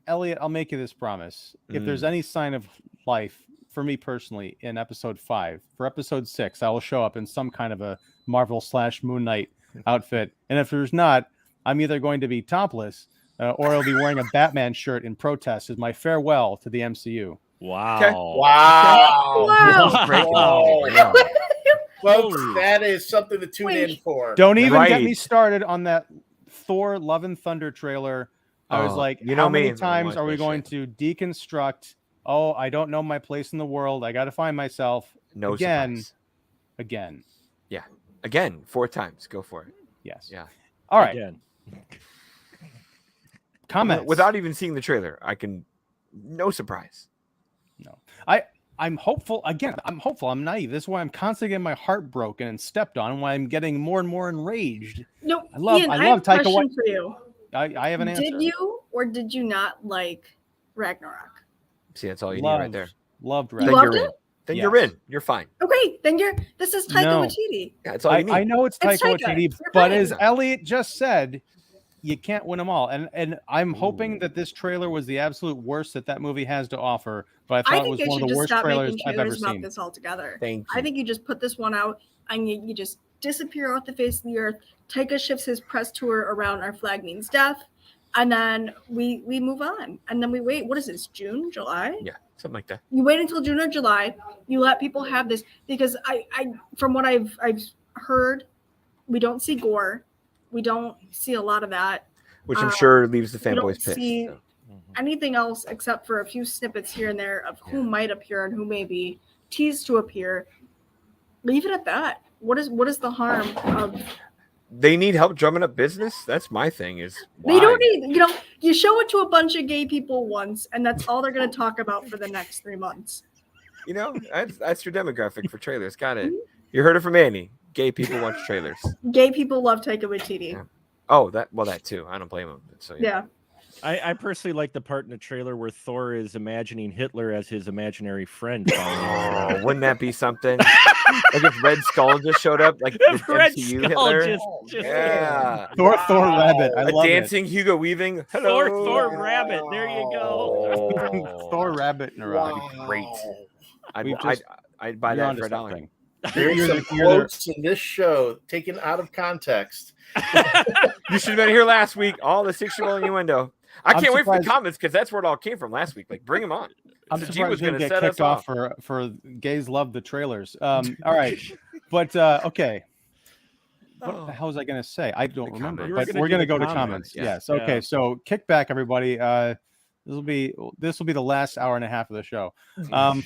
Speaker 2: Elliot, I'll make you this promise. If there's any sign of life for me personally in episode 5, for episode 6, I will show up in some kind of a Marvel / Moon Knight outfit. And if there's not, I'm either going to be topless or I'll be wearing a Batman shirt in protest as my farewell to the MCU.
Speaker 4: Wow.
Speaker 3: Okay.
Speaker 5: Wow.
Speaker 1: Wow.
Speaker 3: Yeah.
Speaker 5: Folks, that is something to tune in for.
Speaker 2: Don't even get
Speaker 3: Right.
Speaker 2: me started on that Thor Love and Thunder trailer. I was like,
Speaker 3: you know
Speaker 2: how
Speaker 3: me,
Speaker 2: many
Speaker 3: I
Speaker 2: times
Speaker 3: watch
Speaker 2: are we
Speaker 3: that
Speaker 2: going
Speaker 3: shit.
Speaker 2: to deconstruct? Oh, I don't know my place in the world. I got to find myself.
Speaker 3: No
Speaker 2: Again.
Speaker 3: surprise.
Speaker 2: Again.
Speaker 3: Again, 4 times. Go for it.
Speaker 2: Yes.
Speaker 3: Yeah.
Speaker 2: All right.
Speaker 4: Again.
Speaker 2: Comments.
Speaker 3: Without even seeing the trailer, I can. No surprise.
Speaker 2: No. I'm hopeful. Again, I'm hopeful. I'm naive. This is why I'm constantly getting my heart broken and stepped on, and why I'm getting more and more enraged.
Speaker 1: No,
Speaker 2: I love
Speaker 1: Ian, I
Speaker 2: Taika
Speaker 1: have a question
Speaker 2: Waititi.
Speaker 1: for you.
Speaker 2: I have an answer.
Speaker 1: Did you or did you not like Ragnarok?
Speaker 3: See, that's all you need right there.
Speaker 2: Loved
Speaker 1: You
Speaker 3: Then
Speaker 2: Ragnarok.
Speaker 1: loved
Speaker 3: you're
Speaker 1: it?
Speaker 3: in. Then
Speaker 2: Yes.
Speaker 3: you're in. You're fine.
Speaker 1: Okay, then this is Taika
Speaker 2: No.
Speaker 1: Waititi.
Speaker 3: Yeah, that's all you need.
Speaker 2: I know it's
Speaker 1: It's
Speaker 2: Taika
Speaker 1: Taika.
Speaker 2: Waititi,
Speaker 1: You're
Speaker 2: but
Speaker 1: fine.
Speaker 2: as Elliot just said, you can't win them all. And I'm hoping that this trailer was the absolute worst that movie has to offer. But I
Speaker 1: I
Speaker 2: thought it
Speaker 1: think
Speaker 2: was
Speaker 1: they
Speaker 2: one
Speaker 1: should
Speaker 2: of the
Speaker 1: just
Speaker 2: worst
Speaker 1: stop
Speaker 2: trailers
Speaker 1: making
Speaker 2: I've ever
Speaker 1: trailers about
Speaker 2: seen.
Speaker 1: this altogether.
Speaker 3: Thank you.
Speaker 1: I think you just put this one out and you just disappear off the face of the earth. Taika shifts his press tour around Our Flag Means Death, and then we move on. And then we wait. What is this? June, July?
Speaker 3: Yeah, something like that.
Speaker 1: You wait until June or July. You let people have this because I from what I've heard, we don't see gore. We don't see a lot of that.
Speaker 3: Which I'm sure leaves the
Speaker 1: We don't
Speaker 3: fanboys pissed.
Speaker 1: see
Speaker 3: so.
Speaker 1: anything else except for a few snippets here and there of who might appear and who may be teased to appear. Leave it at that. What is the harm of?
Speaker 3: They need help drumming up business. That's my thing. Is
Speaker 1: They
Speaker 3: why?
Speaker 1: don't need. You show it to a bunch of gay people once, and that's all they're going to talk about for the next 3 months.
Speaker 3: That's your demographic for trailers. Got it. You heard it from Annie. Gay people watch trailers.
Speaker 1: Gay people love Taika Waititi.
Speaker 3: Yeah. Oh, that too. I don't blame them. So
Speaker 1: Yeah.
Speaker 4: I personally like the part in the trailer where Thor is imagining Hitler as his imaginary friend.
Speaker 3: Oh, wouldn't that be something? Like if Red Skull just showed up, like the
Speaker 4: Red
Speaker 3: MCU
Speaker 4: Skull
Speaker 3: Hitler.
Speaker 4: just
Speaker 3: Yeah.
Speaker 2: Thor Rabbit. I
Speaker 3: A
Speaker 2: love
Speaker 3: dancing Hugo Weaving. Hello.
Speaker 4: Thor Rabbit. There you go.
Speaker 3: Oh.
Speaker 2: Thor Rabbit and a rock.
Speaker 3: Great.
Speaker 2: We've just-
Speaker 3: I'd buy
Speaker 2: You're
Speaker 3: that
Speaker 2: onto
Speaker 3: for $1.
Speaker 2: something.
Speaker 5: There's
Speaker 2: You're
Speaker 5: some
Speaker 2: the- you're the-
Speaker 5: quotes in this show taken out of context.
Speaker 3: You should have been here last week. All the sexual innuendo. I
Speaker 2: I'm
Speaker 3: can't wait for the
Speaker 2: surprised-
Speaker 3: comments because that's where it all came from last week. Like, bring them on.
Speaker 2: I'm
Speaker 3: So G
Speaker 2: surprised
Speaker 3: was
Speaker 2: we didn't
Speaker 3: gonna
Speaker 2: get
Speaker 3: set us
Speaker 2: kicked off for gays love the trailers. All right, but okay. What the hell was I going to say? I don't remember.
Speaker 3: comments.
Speaker 2: But we're going to go to comments. Yes.
Speaker 3: Yeah.
Speaker 2: Okay. So kick back, everybody. This will be the last hour and a half of the show.
Speaker 4: Well,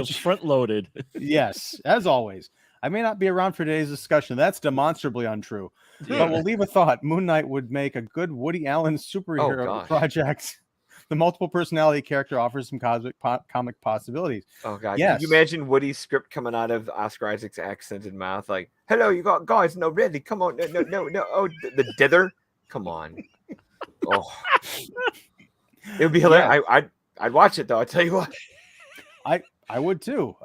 Speaker 4: front loaded.
Speaker 2: Yes, as always. I may not be around for today's discussion. That's demonstrably untrue. But we'll leave a thought. Moon Knight would make a good Woody Allen superhero project. The multiple personality character offers some comic possibilities.
Speaker 3: Oh god!
Speaker 2: Yes.
Speaker 3: Can you imagine Woody's script coming out of Oscar Isaac's accented mouth, like, "Hello, you got guys? No, really? Come on, no. Oh, the dither. Come on. Oh, it would be hilarious.
Speaker 2: Yeah.
Speaker 3: I'd watch it though. I tell you what.
Speaker 2: I would too.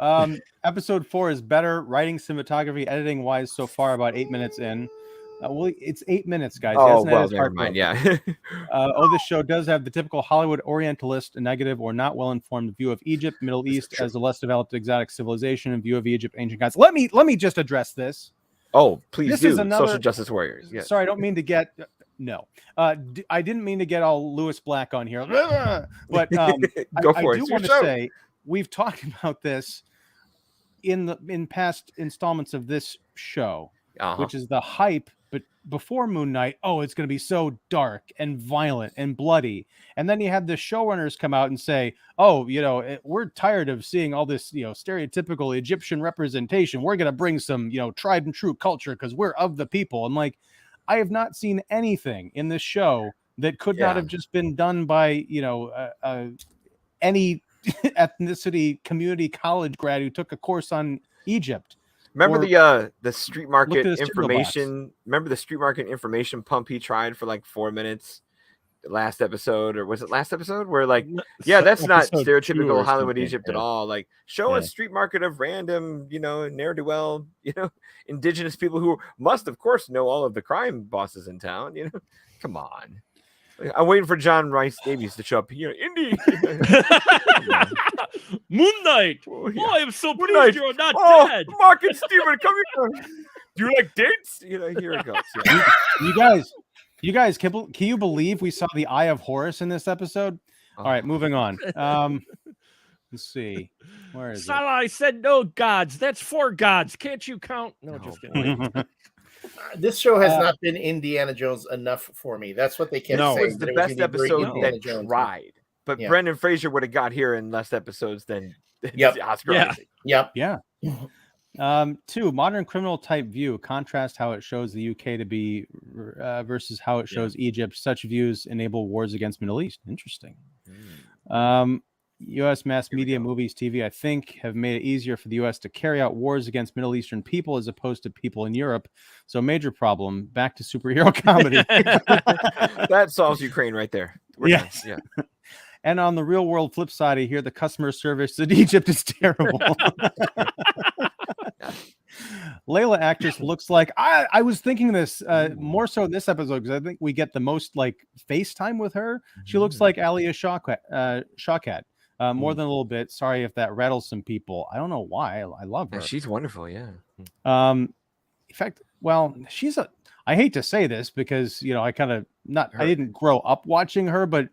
Speaker 2: Episode 4 is better writing, cinematography, editing wise so far. About 8 minutes in. Well, it's 8 minutes, guys.
Speaker 3: Oh well, never mind. Yeah.
Speaker 2: This show does have the typical Hollywood Orientalist, a negative or not well-informed view of Egypt, Middle East as a less developed exotic civilization, and view of Egypt, ancient gods. Let me just address this.
Speaker 3: Oh, please
Speaker 2: This
Speaker 3: do.
Speaker 2: is another-
Speaker 3: Social justice warriors. Yes.
Speaker 2: Sorry, I don't mean to get no. I didn't mean to get all Lewis Black on here, but
Speaker 3: Go for
Speaker 2: I
Speaker 3: it.
Speaker 2: do want to say we've talked about this in past installments of this show, which is the hype. But before Moon Knight, it's going to be so dark and violent and bloody. And then you have the showrunners come out and say, we're tired of seeing all this, stereotypical Egyptian representation. We're going to bring some, tried and true culture because we're of the people. And like, I have not seen anything in this show that could not have just been done by, any ethnicity community college grad who took a course on Egypt.
Speaker 3: Remember the street market information? Remember the street market information pump he tried for like 4 minutes last episode, or was it last episode? Where like, that's not stereotypical Hollywood Egypt at all. Like, show a street market of random, ne'er do well, indigenous people who must, of course, know all of the crime bosses in town. Come on. I'm waiting for John Rice Davies to show up here. Indy.
Speaker 4: Moon Knight.
Speaker 3: Oh, yeah.
Speaker 4: I am so pleased you're not dead.
Speaker 3: Mark and Steven, come here. Do you like dates? Here it goes. Yeah.
Speaker 2: You guys, You guys, can you believe we saw the Eye of Horus in this episode? All right, moving on. Let's see. Where is
Speaker 4: Salah, I said no gods. That's 4 gods. Can't you count? No, just kidding.
Speaker 5: This show has not been Indiana Jones enough for me. That's what they kept saying.
Speaker 3: It was the best episode that tried. But Brendan Fraser would have got here in less episodes than Oscar Isaac.
Speaker 2: Yeah. 2, modern criminal type view. Contrast how it shows the UK to be versus how it shows Egypt. Such views enable wars against Middle East. Interesting. U.S. mass media, movies, TV, I think, have made it easier for the U.S. to carry out wars against Middle Eastern people as opposed to people in Europe. So major problem. Back to superhero comedy.
Speaker 3: That solves Ukraine right there.
Speaker 2: Yes. Yeah. And on the real world flip side, I hear the customer service in Egypt is terrible. Layla actress looks like I was thinking this more so in this episode because I think we get the most like FaceTime with her. She looks like Alia Shawkat. More than a little bit. Sorry if that rattles some people. I don't know why. I love her.
Speaker 3: She's wonderful. Yeah.
Speaker 2: In fact, well, I hate to say this because I kind of I didn't grow up watching her, but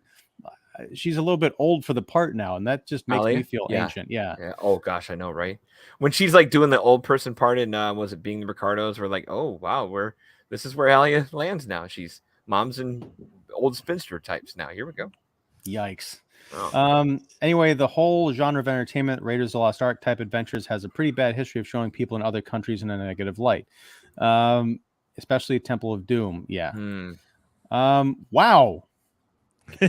Speaker 2: she's a little bit old for the part now, and that just makes me feel ancient. Yeah.
Speaker 3: Oh gosh, I know, right? When she's like doing the old person part in was it Being the Ricardos? We're like, oh wow, this is where Alia lands now. She's moms and old spinster types now. Here we go.
Speaker 2: Yikes. Oh. Anyway, the whole genre of entertainment, Raiders of the Lost Ark type adventures, has a pretty bad history of showing people in other countries in a negative light, especially Temple of Doom. Yeah. Wow.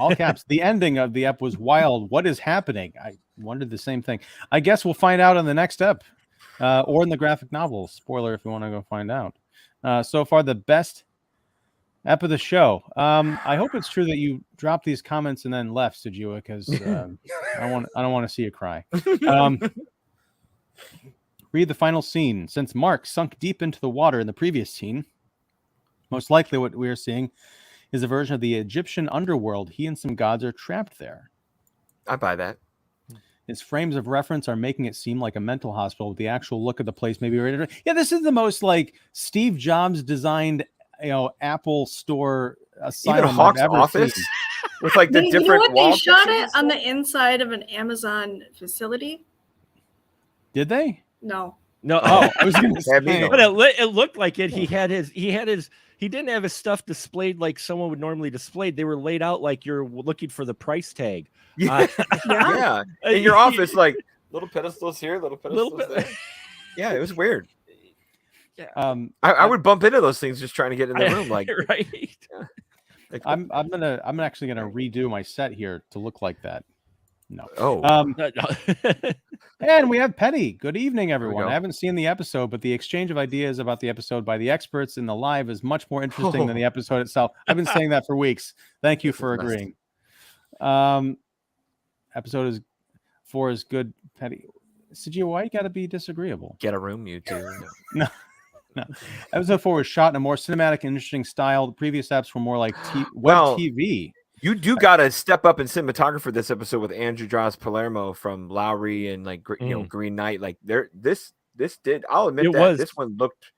Speaker 2: All caps. The ending of the ep was wild. What is happening? I wondered the same thing. I guess we'll find out in the next ep, or in the graphic novel. Spoiler if you want to go find out. So far, the best ep of the show. I hope it's true that you dropped these comments and then left, Sejua, because I don't want to see you cry. Read the final scene. Since Mark sunk deep into the water in the previous scene, most likely what we are seeing is a version of the Egyptian underworld. He and some gods are trapped there.
Speaker 3: I buy that.
Speaker 2: His frames of reference are making it seem like a mental hospital with the actual look of the place. Maybe this is the most like Steve Jobs designed, Apple Store asylum.
Speaker 3: Even Hawk's office
Speaker 2: seen.
Speaker 3: With like the different
Speaker 1: they shot it on the inside of an Amazon facility.
Speaker 2: Did they?
Speaker 1: No.
Speaker 2: Oh, I was going to say,
Speaker 4: but it looked like it. He didn't have his stuff displayed like someone would normally display. They were laid out like you're looking for the price tag.
Speaker 3: Yeah. In your office, like little pedestals here, little pedestals there. Yeah, it was weird.
Speaker 4: Yeah.
Speaker 3: I would bump into those things just trying to get in the room. Like,
Speaker 4: right.
Speaker 3: Yeah. Like,
Speaker 2: I'm actually gonna redo my set here to look like that. No.
Speaker 3: Oh.
Speaker 2: And we have Penny. Good evening, everyone. I haven't seen the episode, but the exchange of ideas about the episode by the experts in the live is much more interesting than the episode itself. I've been saying that for weeks. Thank you for agreeing. Episode 4 is good, Penny. Sejua, why you gotta be disagreeable?
Speaker 3: Get a room, you two.
Speaker 2: No. Episode 4 was shot in a more cinematic and interesting style. The previous apps were more like TV.
Speaker 3: You do got to step up in cinematographer this episode with Andrew Draws Palermo from Lowry and like Green Knight. Like this did. I'll admit this one looked.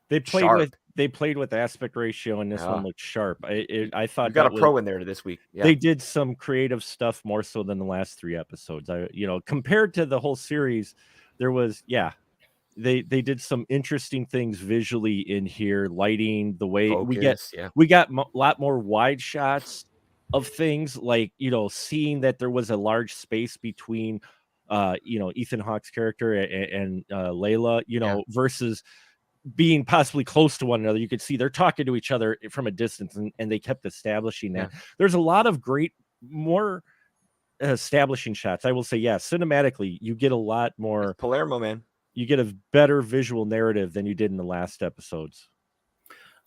Speaker 4: They played
Speaker 3: sharp.
Speaker 4: with aspect ratio, and this one looked sharp. I thought
Speaker 3: you got a pro in there this week. Yeah.
Speaker 4: They did some creative stuff more so than the last 3 episodes. Compared to the whole series, there was They did some interesting things visually in here, lighting, the way
Speaker 3: Focus,
Speaker 4: we got a lot more wide shots of things, like seeing that there was a large space between Ethan Hawke's character and Layla, versus being possibly close to one another. You could see they're talking to each other from a distance, and they kept establishing that. There's a lot of great more establishing shots. I will say, cinematically you get a lot more.
Speaker 3: It's Palermo, man.
Speaker 4: You get a better visual narrative than you did in the last episodes.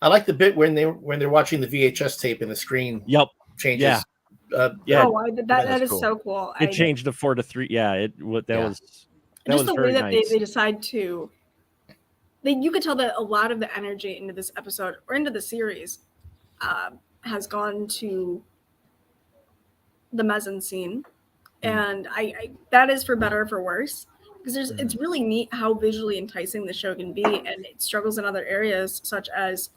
Speaker 5: I like the bit when they're watching the VHS tape and the screen changes.
Speaker 1: That is cool. So cool.
Speaker 4: It changed to 4 to 3. That was
Speaker 1: just the
Speaker 4: very
Speaker 1: way that
Speaker 4: nice.
Speaker 1: they decide to. You could tell that a lot of the energy into this episode or into the series has gone to the mezzanine scene, and I that is for better or for worse. Because it's really neat how visually enticing the show can be, and it struggles in other areas such as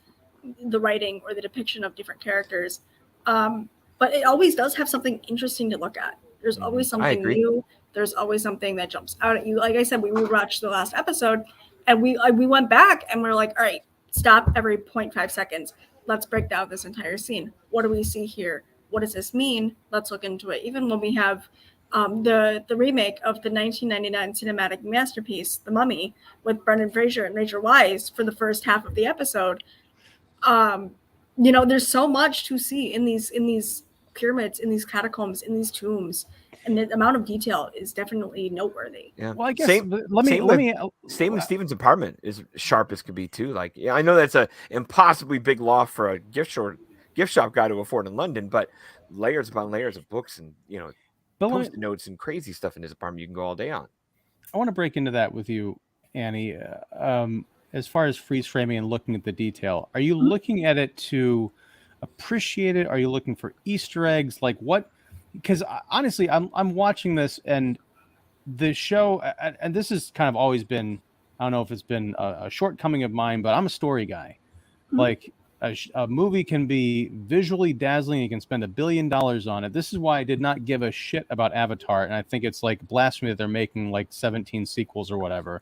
Speaker 1: the writing or the depiction of different characters. But it always does have something interesting to look at. There's always something new. There's always something that jumps out at you. Like I said, we rewatched the last episode, and we went back and we're like, all right, stop every 0.5 seconds. Let's break down this entire scene. What do we see here? What does this mean? Let's look into it. Even when we have the remake of the 1999 cinematic masterpiece, The Mummy, with Brendan Fraser and Rachel Weisz for the first half of the episode, there's so much to see in these pyramids, in these catacombs, in these tombs, and the amount of detail is definitely noteworthy.
Speaker 3: Yeah.
Speaker 2: Well, I guess
Speaker 3: same with Steven's apartment is sharp as could be too. Like, yeah, I know that's a impossibly big loft for a gift shop guy to afford in London, but layers upon layers of books and post-it notes and crazy stuff in his apartment you can go all day on.
Speaker 2: I want to break into that with you, Annie. As far as freeze framing and looking at the detail, are you looking at it to appreciate it? Are you looking for Easter eggs? Like what? Because honestly, I'm watching this and the show, and this has kind of always been, I don't know if it's been a shortcoming of mine, but I'm a story guy. Like a movie can be visually dazzling. You can spend $1 billion on it. This is why I did not give a shit about Avatar. And I think it's like blasphemy that they're making like 17 sequels or whatever,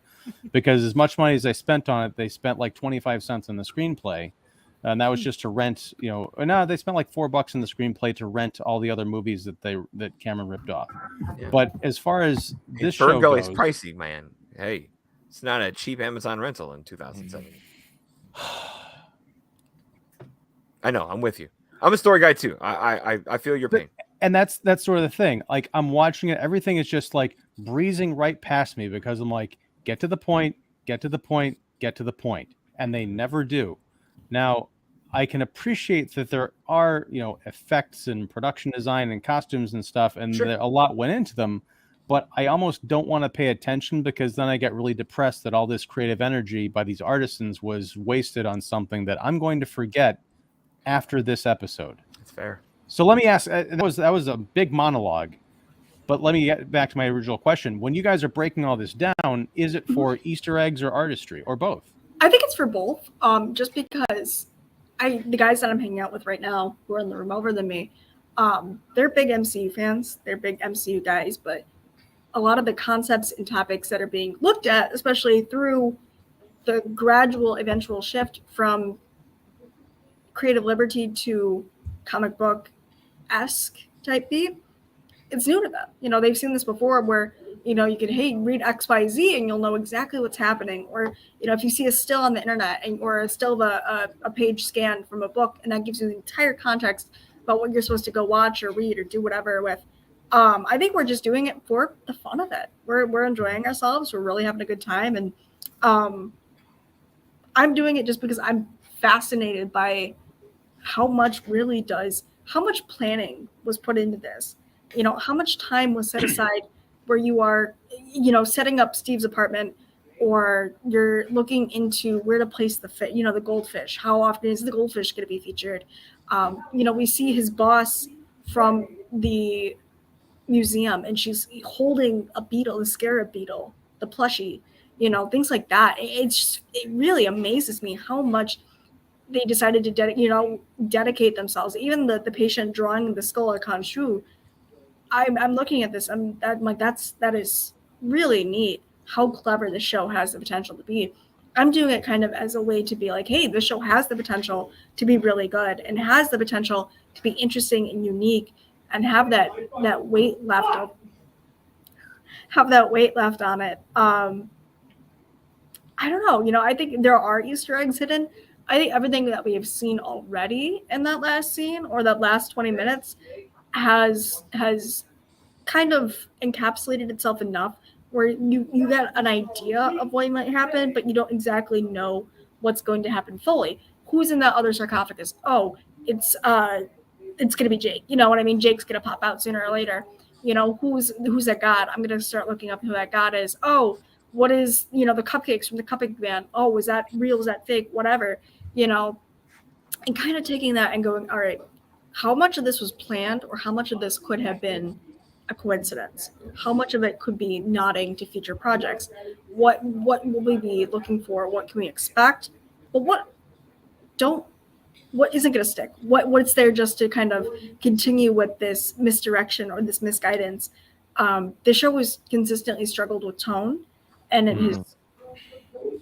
Speaker 2: because as much money as they spent on it, they spent like 25 cents on the screenplay. And that was just to rent, they spent like $4 in the screenplay to rent all the other movies that Cameron ripped off. Yeah. But as far as this show goes,
Speaker 3: it's pricey, man. Hey, it's not a cheap Amazon rental in 2007. I know, I'm with you. I'm a story guy too. I feel your pain.
Speaker 2: And that's sort of the thing. Like I'm watching it, everything is just like breezing right past me because I'm like, get to the point, get to the point, get to the point. And they never do. Now, I can appreciate that there are, effects and production design and costumes and stuff, and a lot went into them, but I almost don't want to pay attention because then I get really depressed that all this creative energy by these artisans was wasted on something that I'm going to forget after this episode.
Speaker 3: That's fair.
Speaker 2: So let me ask, that was a big monologue, but let me get back to my original question. When you guys are breaking all this down, is it for Easter eggs or artistry or both?
Speaker 1: I think it's for both. Just because the guys that I'm hanging out with right now, who are in the room over than me, they're big MCU fans. They're big MCU guys, but a lot of the concepts and topics that are being looked at, especially through the gradual eventual shift from creative liberty to comic book-esque type beat, it's new to them. They've seen this before where, you can, read XYZ and you'll know exactly what's happening. Or, if you see a still on the internet or a still of a page scan from a book, and that gives you the entire context about what you're supposed to go watch or read or do whatever with. I think we're just doing it for the fun of it. We're enjoying ourselves. We're really having a good time. And I'm doing it just because I'm fascinated by how much planning was put into this. How much time was set aside where you are, setting up Steve's apartment, or you're looking into where to place the goldfish. How often is the goldfish going to be featured? We see his boss from the museum, and she's holding a beetle, the scarab beetle, the plushie, things like that. It really amazes me how much they decided to dedicate themselves. Even the patient drawing the skull of Khonshu, I'm looking at this. I'm like, that is really neat. How clever this show has the potential to be. I'm doing it kind of as a way to be like, hey, this show has the potential to be really good and has the potential to be interesting and unique and have that weight left on it. I don't know. I think there are Easter eggs hidden. I think everything that we have seen already in that last scene or that last 20 minutes has kind of encapsulated itself enough where you get an idea of what might happen, but you don't exactly know what's going to happen fully. Who's in that other sarcophagus? Oh, it's going to be Jake. You know what I mean? Jake's going to pop out sooner or later. Who's that god? I'm going to start looking up who that god is. Oh, what is, the cupcakes from the Cupcake Band? Oh, was that real? Was that fake? Whatever, and kind of taking that and going, all right, how much of this was planned or how much of this could have been a coincidence? How much of it could be nodding to future projects? What will we be looking for? What can we expect? But what don't what isn't going to stick, what's there just to kind of continue with this misdirection or this misguidance. The show has consistently struggled with tone, and it has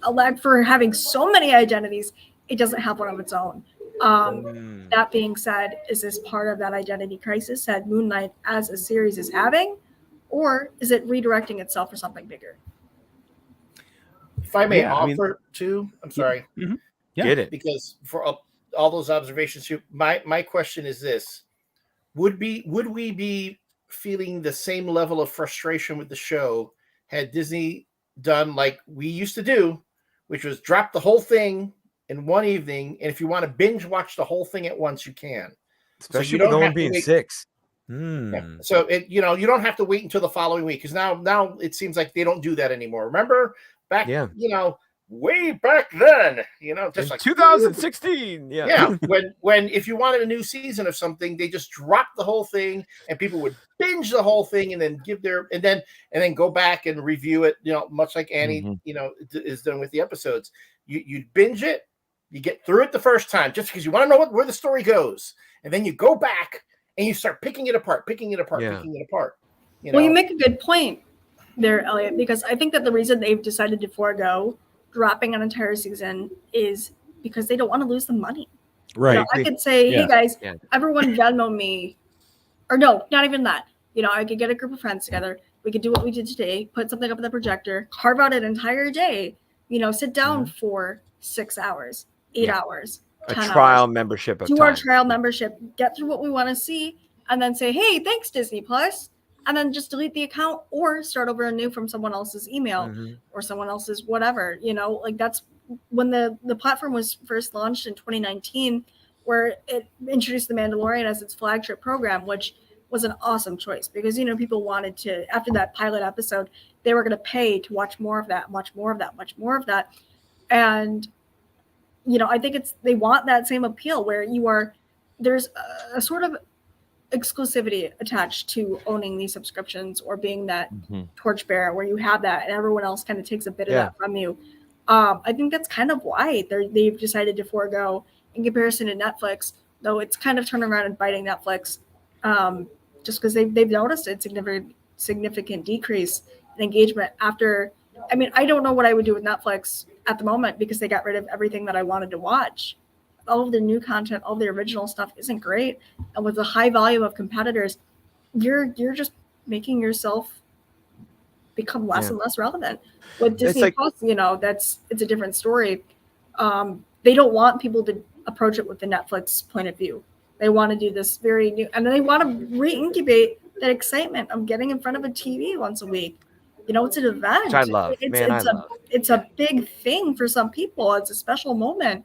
Speaker 1: allowed for having so many identities. It doesn't have one of its own. That being said, is this part of that identity crisis that Moon Knight as a series is having, or is it redirecting itself for something bigger?
Speaker 5: If I may offer too, I'm sorry.
Speaker 3: Get it.
Speaker 5: Because for all those observations, my question is this: would we be feeling the same level of frustration with the show had Disney done like we used to do, which was drop the whole thing in one evening, and if you want to binge watch the whole thing at once, you can.
Speaker 3: Especially with only being 6.
Speaker 5: Yeah. So you don't have to wait until the following week, because now it seems like they don't do that anymore. Remember back, way back then, just
Speaker 3: in
Speaker 5: like
Speaker 3: 2016. Yeah.
Speaker 5: When if you wanted a new season of something, they just dropped the whole thing, and people would binge the whole thing and then give and then go back and review it. Much like Annie, is done with the episodes. You binge it, you get through it the first time just because you want to know where the story goes, and then you go back and you start picking it apart. Well,
Speaker 1: you make a good point there, Elliot, because I think that the reason they've decided to forego dropping an entire season is because they don't want to lose the money.
Speaker 4: Right.
Speaker 1: I could say, hey guys, everyone Venmo me, or no, not even that. I could get a group of friends together. We could do what we did today, put something up in the projector, carve out an entire day, sit down for 6 hours, 8 hours, 10
Speaker 3: a trial
Speaker 1: hours,
Speaker 3: membership of
Speaker 1: do
Speaker 3: time.
Speaker 1: our trial membership, get through what we want to see, and then say, hey, thanks Disney Plus, and then just delete the account or start over anew from someone else's email or someone else's whatever. That's when the platform was first launched in 2019, where it introduced The Mandalorian as its flagship program, which was an awesome choice because people wanted to, after that pilot episode, they were going to pay to watch more of that, much more of that. And I think they want that same appeal where there's a sort of exclusivity attached to owning these subscriptions or being that torchbearer where you have that and everyone else kind of takes a bit of that from you. I think that's kind of why they've decided to forego in comparison to Netflix, though it's kind of turning around and biting Netflix just because they've noticed a significant decrease in engagement after. I mean, I don't know what I would do with Netflix at the moment because they got rid of everything that I wanted to watch. All of the new content, all the original stuff isn't great. And with the high volume of competitors, you're just making yourself become less and less relevant. With Disney Plus, it's a different story. They don't want people to approach it with the Netflix point of view. They want to do this very new, and they want to re-incubate that excitement of getting in front of a TV once a week. It's an event.
Speaker 3: Which I love.
Speaker 1: It's a big thing for some people. It's a special moment.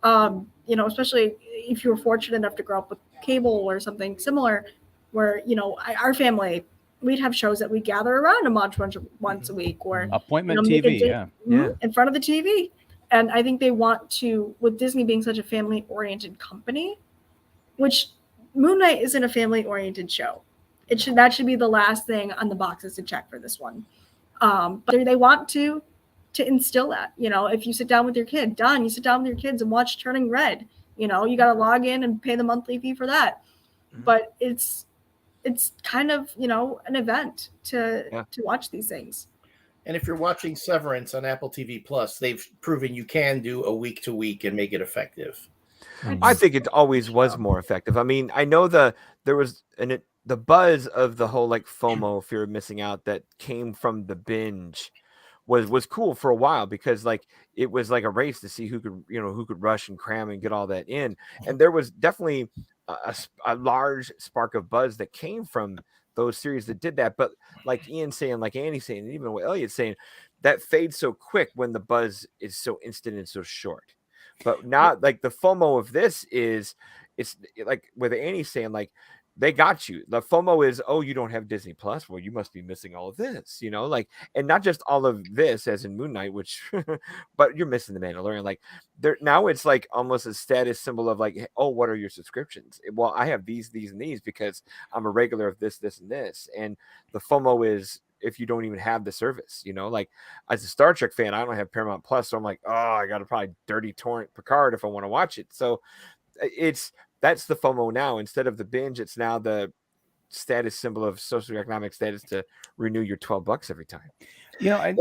Speaker 1: Especially if you were fortunate enough to grow up with cable or something similar, where our family, we'd have shows that we gather around and watch once a week, or
Speaker 2: appointment TV,
Speaker 1: in front of the TV. And I think they want to, with Disney being such a family-oriented company, which Moon Knight isn't a family-oriented show. That should be the last thing on the boxes to check for this one. But they want to instill that, if you sit down with your kid, you sit down with your kids and watch Turning Red, you got to log in and pay the monthly fee for that. But it's kind of, an event to watch these things.
Speaker 5: And if you're watching Severance on Apple TV Plus, they've proven you can do a week to week and make it effective.
Speaker 3: I think it always was more effective. I mean, I know there was the buzz of the whole FOMO, fear of missing out, that came from the binge was cool for a while because it was like a race to see who could rush and cram and get all that in. And there was definitely a large spark of buzz that came from those series that did that. But like Ian saying, like Andy saying, and even what Elliot's saying, that fades so quick when the buzz is so instant and so short. But not the FOMO of this it's like with Annie saying, they got you. The FOMO is, oh, you don't have Disney Plus. Well, you must be missing all of this, and not just all of this as in Moon Knight, which, but you're missing the Mandalorian. Now it's almost a status symbol of oh, what are your subscriptions? Well, I have these, and these because I'm a regular of this, and this. And the FOMO is if you don't even have the service, as a Star Trek fan, I don't have Paramount Plus. So I'm oh, I got to probably dirty torrent Picard if I want to watch it. So that's the FOMO now. Instead of the binge, it's now the status symbol of socioeconomic status to renew your $12 every time.
Speaker 2: You know,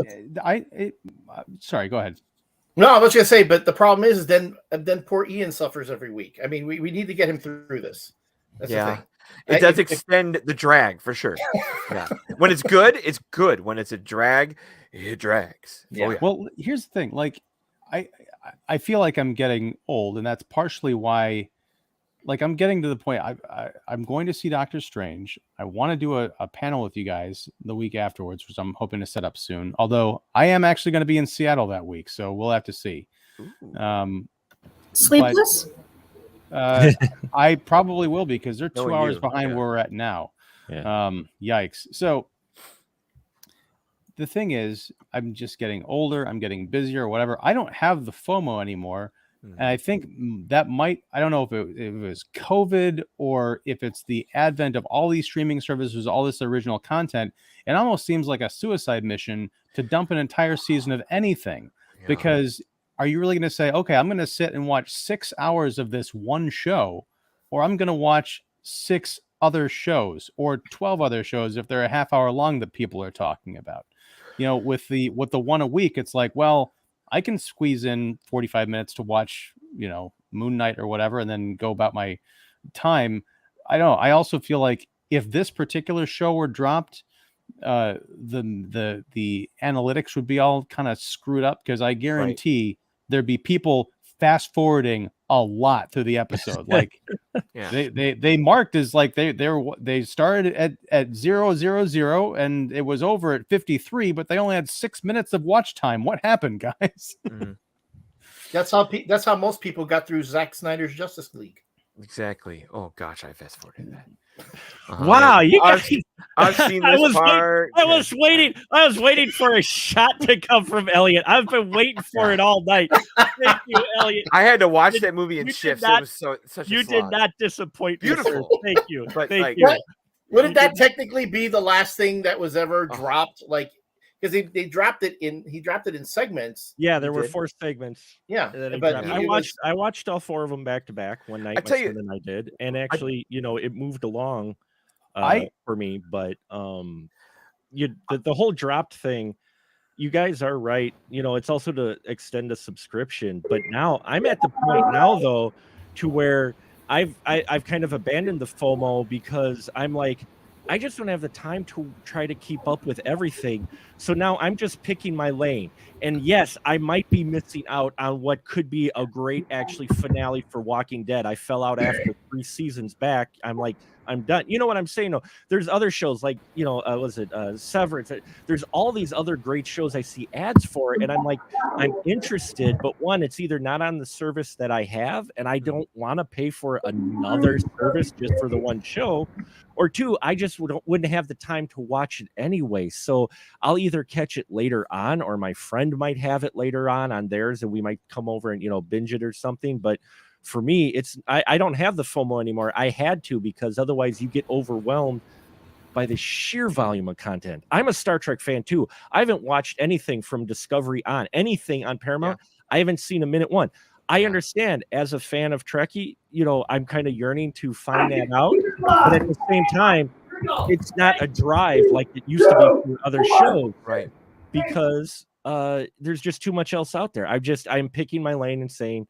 Speaker 2: sorry, go ahead.
Speaker 5: No, I was going to say, but the problem is then poor Ian suffers every week. I mean, we need to get him through this. That's the thing.
Speaker 3: It does extend the drag for sure. Yeah. When it's good, it's good. When it's a drag, it drags.
Speaker 5: Yeah.
Speaker 3: Oh, yeah.
Speaker 2: Well, here's the thing. Like, I feel like I'm getting old, and that's partially why. Like, I'm getting to the point. I'm going to see Doctor Strange. I want to do a panel with you guys the week afterwards, which I'm hoping to set up soon. Although I am actually going to be in Seattle that week, so we'll have to see.
Speaker 1: Sleepless?
Speaker 2: I probably will be, because they're 2 hours
Speaker 3: you.
Speaker 2: behind where we're at now.
Speaker 4: Yeah.
Speaker 2: Yikes. So the thing is, I'm just getting older. I'm getting busier or whatever. I don't have the FOMO anymore. And I think that might, I don't know if it was COVID or if it's the advent of all these streaming services, all this original content. It almost seems like a suicide mission to dump an entire season of anything. Because are you really going to say, okay, I'm going to sit and watch 6 hours of this one show, or I'm going to watch 6 other shows or 12 other shows if they're a half hour long that people are talking about? You know, with the one a week, it's like, well, I can squeeze in 45 minutes to watch, you know, Moon Knight or whatever, and then go about my time. I don't know. I also feel like if this particular show were dropped, the analytics would be all kind of screwed up, because I guarantee there'd be people fast forwarding a lot through the episode. Like they marked as like they started at 000 and it was over at 53, but they only had 6 minutes of watch time. What happened, guys?
Speaker 5: That's how most people got through Zack Snyder's Justice League.
Speaker 3: Exactly. Oh gosh, I fast forwarded that.
Speaker 4: Wow, you guys,
Speaker 3: I've seen this part.
Speaker 4: I was waiting for a shot to come from Elliot. I've been waiting for it all night. Thank you, Elliot.
Speaker 3: I had to watch that movie in shifts. It was such a
Speaker 4: you
Speaker 3: slog.
Speaker 4: did not disappoint me.
Speaker 3: Beautiful.
Speaker 4: Sir. Thank you.
Speaker 3: But,
Speaker 4: Thank
Speaker 3: like,
Speaker 4: you.
Speaker 5: Wouldn't that technically be the last thing that was ever dropped? Like, because he dropped it in segments.
Speaker 4: Yeah, there were 4 segments.
Speaker 5: Yeah,
Speaker 4: but I watched all 4 of them back to back one night. My son and I did, and actually, it moved along for me. But the whole dropped thing, you guys are right. It's also to extend a subscription. But now I'm at the point now, though, to where I've kind of abandoned the FOMO, because I'm like, I just don't have the time to try to keep up with everything. So now I'm just picking my lane. And yes, I might be missing out on what could be a great actually finale for Walking Dead. I fell out after 3 seasons back. I'm like, I'm done. You know what I'm saying? No, there's other shows like, Severance. There's all these other great shows I see ads for, and I'm like, I'm interested, but one, it's either not on the service that I have, and I don't want to pay for another service just for the one show, or 2, I just wouldn't have the time to watch it anyway. So I'll either catch it later on, or my friend might have it later on theirs, and we might come over and binge it or something. But for me, I don't have the FOMO anymore. I had to, because otherwise you get overwhelmed by the sheer volume of content. I'm a Star Trek fan too. I haven't watched anything from Discovery anything on Paramount. Yeah. I haven't seen a minute one. I understand, as a fan of Trekkie, I'm kind of yearning to find that out. But at the same time, it's not a drive like it used to be for other shows.
Speaker 3: Right.
Speaker 4: Because there's just too much else out there. I'm picking my lane and saying,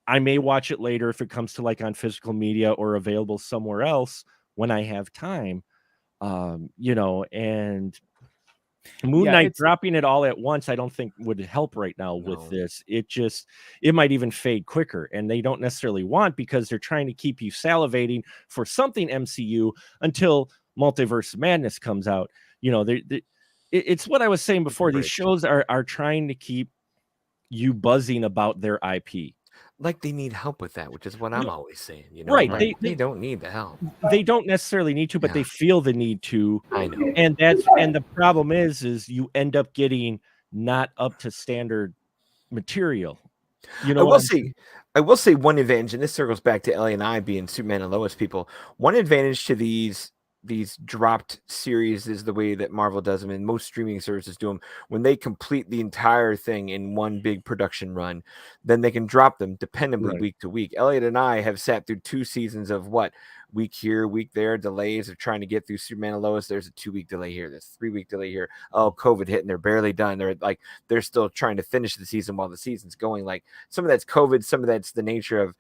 Speaker 4: I may watch it later if it comes to like on physical media or available somewhere else when I have time, and Moon Knight dropping it all at once, I don't think would help right now with this. It might even fade quicker, and they don't necessarily want, because they're trying to keep you salivating for something MCU until Multiverse Madness comes out. It's what I was saying before. These shows are trying to keep you buzzing about their IP.
Speaker 3: Like they need help with that, which is what I'm always saying.
Speaker 4: Right?
Speaker 3: They don't need the help.
Speaker 4: They don't necessarily need to, but they feel the need to.
Speaker 3: I know.
Speaker 4: And the problem is you end up getting not up to standard material. I will say one advantage, and this circles back to Ellie and I being Superman and Lois people. One advantage to these
Speaker 3: these dropped series is the way that Marvel does them, and most streaming services do them. When they complete the entire thing in one big production run, then they can drop them dependably week to week. Elliot and I have sat through 2 seasons of week here, week there, delays of trying to get through Superman and Lois. There's a 2-week delay here. There's a 3-week delay here. Oh, COVID hit and they're barely done. They're still trying to finish the season while the season's going. Like some of that's COVID, some of that's the nature of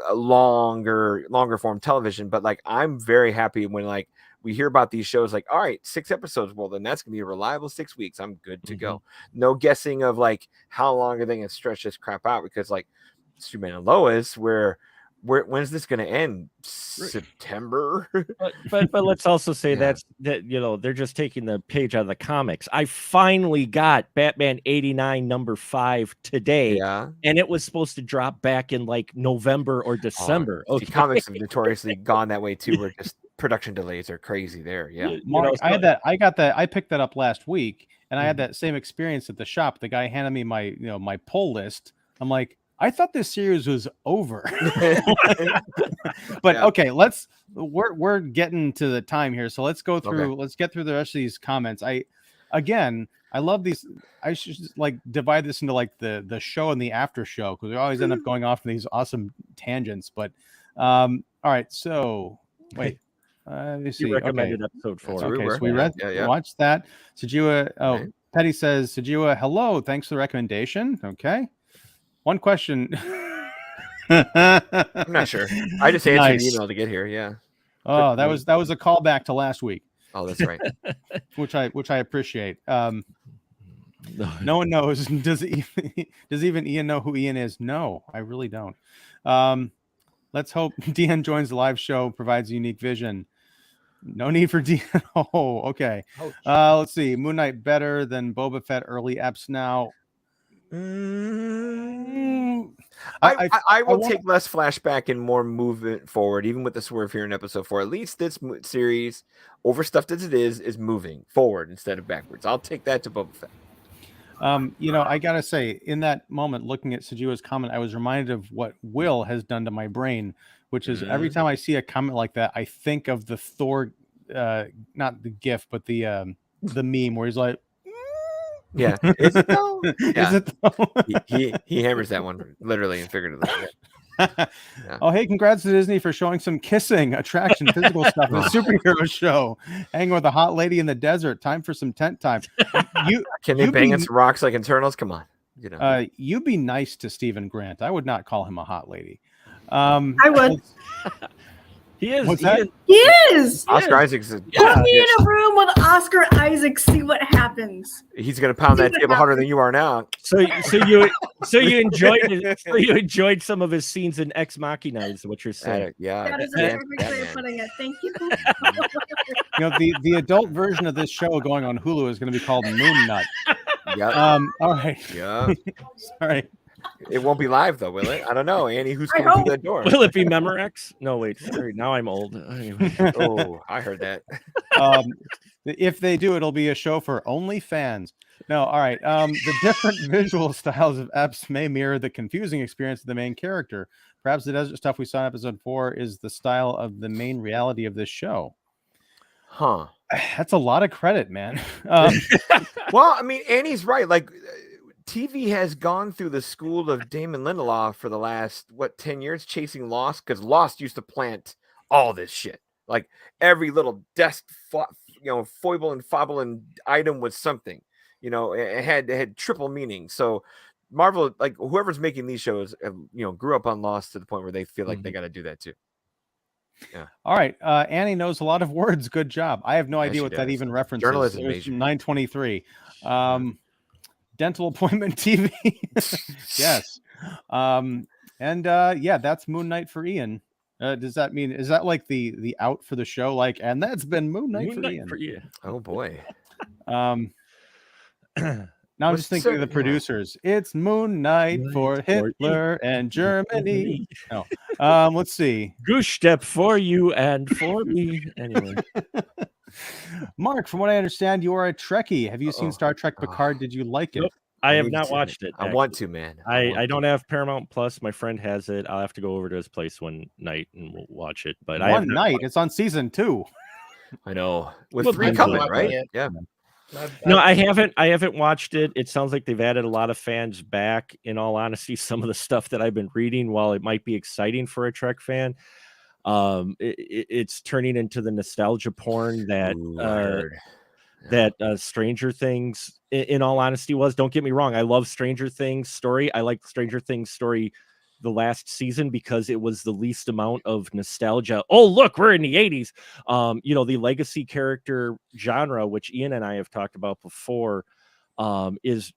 Speaker 3: a longer form television. But like, I'm very happy when like we hear about these shows, like, all right, 6 episodes. Well, then that's gonna be a reliable 6 weeks. I'm good to go. No guessing of like how long are they gonna stretch this crap out, because like Superman and Lois, when's this going to end? September.
Speaker 4: but let's also say that they're just taking the page out of the comics. I finally got Batman 89 #5 today, and it was supposed to drop back in like November or December.
Speaker 3: See, comics have notoriously gone that way too, where just production delays are crazy there. Yeah,
Speaker 2: Mark, I picked that up last week, and I had that same experience at the shop. The guy handed me my pull list. I'm like, I thought this series was over. But okay, we're getting to the time here, so let's go through. Let's get through the rest of these comments. I love these. I should just like divide this into like the show and the after show, because we always end up going off in these awesome tangents. But all right, so wait. Let me see.
Speaker 4: You recommended episode 4.
Speaker 2: Okay, so we watched that. Sajua, Petty says, Sajua, hello, thanks for the recommendation. Okay. One question.
Speaker 3: I'm not sure. I just answered the email to get here. Yeah.
Speaker 2: Oh, that was a callback to last week.
Speaker 3: Oh, that's right.
Speaker 2: which I appreciate. No one knows. Does even Ian know who Ian is? No, I really don't. Let's hope Dean joins the live show, provides a unique vision. No need for Dean. Oh, okay. Let's see. Moon Knight better than Boba Fett early eps now.
Speaker 3: I will take less flashback and more movement forward, even with the swerve here in episode 4. At least this series, overstuffed as it is moving forward instead of backwards. I'll take that to Boba Fett.
Speaker 2: I gotta say, in that moment, looking at Sajua's comment, I was reminded of what Will has done to my brain, which is every time I see a comment like that, I think of the Thor, not the GIF, but the meme where he's like,
Speaker 3: yeah, is it though? Yeah.
Speaker 2: Is it though?
Speaker 3: he hammers that one literally and figuratively.
Speaker 2: Yeah. Oh, hey, congrats to Disney for showing some kissing, attraction, physical stuff in a superhero show. Hanging with a hot lady in the desert. Time for some tent time.
Speaker 3: Can they bang some rocks like Eternals? Come on.
Speaker 2: You be nice to Stephen Grant. I would not call him a hot lady.
Speaker 1: I would.
Speaker 4: He is.
Speaker 2: What's that?
Speaker 1: He is.
Speaker 3: Oscar Isaac's.
Speaker 1: Put me in a room with Oscar Isaac. See what happens.
Speaker 3: He's gonna pound that table harder than you are now.
Speaker 4: So you enjoyed it. So you enjoyed some of his scenes in Ex Machina, is what you're saying?
Speaker 3: Yeah.
Speaker 1: That is a perfect way of putting it. Thank you.
Speaker 2: The adult version of this show going on Hulu is going to be called Moon Nut.
Speaker 3: Yeah.
Speaker 2: All right.
Speaker 3: Yeah.
Speaker 2: Sorry.
Speaker 3: It won't be live though, will it? I don't know. Annie, who's coming through that door?
Speaker 4: Will it be Memorex? No, wait. Sorry, now I'm old. Anyway.
Speaker 3: Oh, I heard that.
Speaker 2: If they do, it'll be a show for only fans. No, all right. The different visual styles of eps may mirror the confusing experience of the main character. Perhaps the desert stuff we saw in episode 4 is the style of the main reality of this show.
Speaker 3: Huh.
Speaker 2: That's a lot of credit, man.
Speaker 3: Well, I mean, Annie's right. Like, TV has gone through the school of Damon Lindelof for the last 10 years, chasing Lost, because Lost used to plant all this shit. Like every little desk, foible and fobble and item was something. It had triple meaning. So Marvel, like whoever's making these shows, grew up on Lost to the point where they feel like they got to do that too. Yeah.
Speaker 2: All right. Annie knows a lot of words. Good job. I have no idea what that even references.
Speaker 3: Journalism
Speaker 2: major. 923. Dental appointment TV. Yes. That's Moon Knight for Ian. Does that mean, is that like the out for the show? Like, and that's been Moon Knight for Ian.
Speaker 3: Oh boy.
Speaker 2: Now I'm just thinking of the producers. It's Moon Knight for Hitler and Germany. No. Let's see.
Speaker 4: Goose step for you and for me. Anyway.
Speaker 2: Mark, from what I understand, you are a Trekkie. Have you seen Star Trek Picard? Did you like it?
Speaker 4: Nope. I have not watched it.
Speaker 3: I want to, man.
Speaker 4: I don't have Paramount Plus. My friend has it. I'll have to go over to his place one night and we'll watch it. But
Speaker 2: one night? It's on season 2.
Speaker 3: I know. With
Speaker 4: Well,
Speaker 3: 3
Speaker 4: I'm
Speaker 3: coming,
Speaker 5: watching
Speaker 3: right?
Speaker 5: it.
Speaker 3: Yeah.
Speaker 4: No, I haven't watched it. It sounds like they've added a lot of fans back. In all honesty, some of the stuff that I've been reading, while it might be exciting for a Trek fan, it's turning into the nostalgia porn that
Speaker 3: Ooh, I heard.
Speaker 4: that Stranger Things, in all honesty, was. Don't get me wrong, I love Stranger Things story. I like Stranger Things story the last season because it was the least amount of nostalgia. Oh, look, we're in the 80s. The legacy character genre, which Ian and I have talked about before, is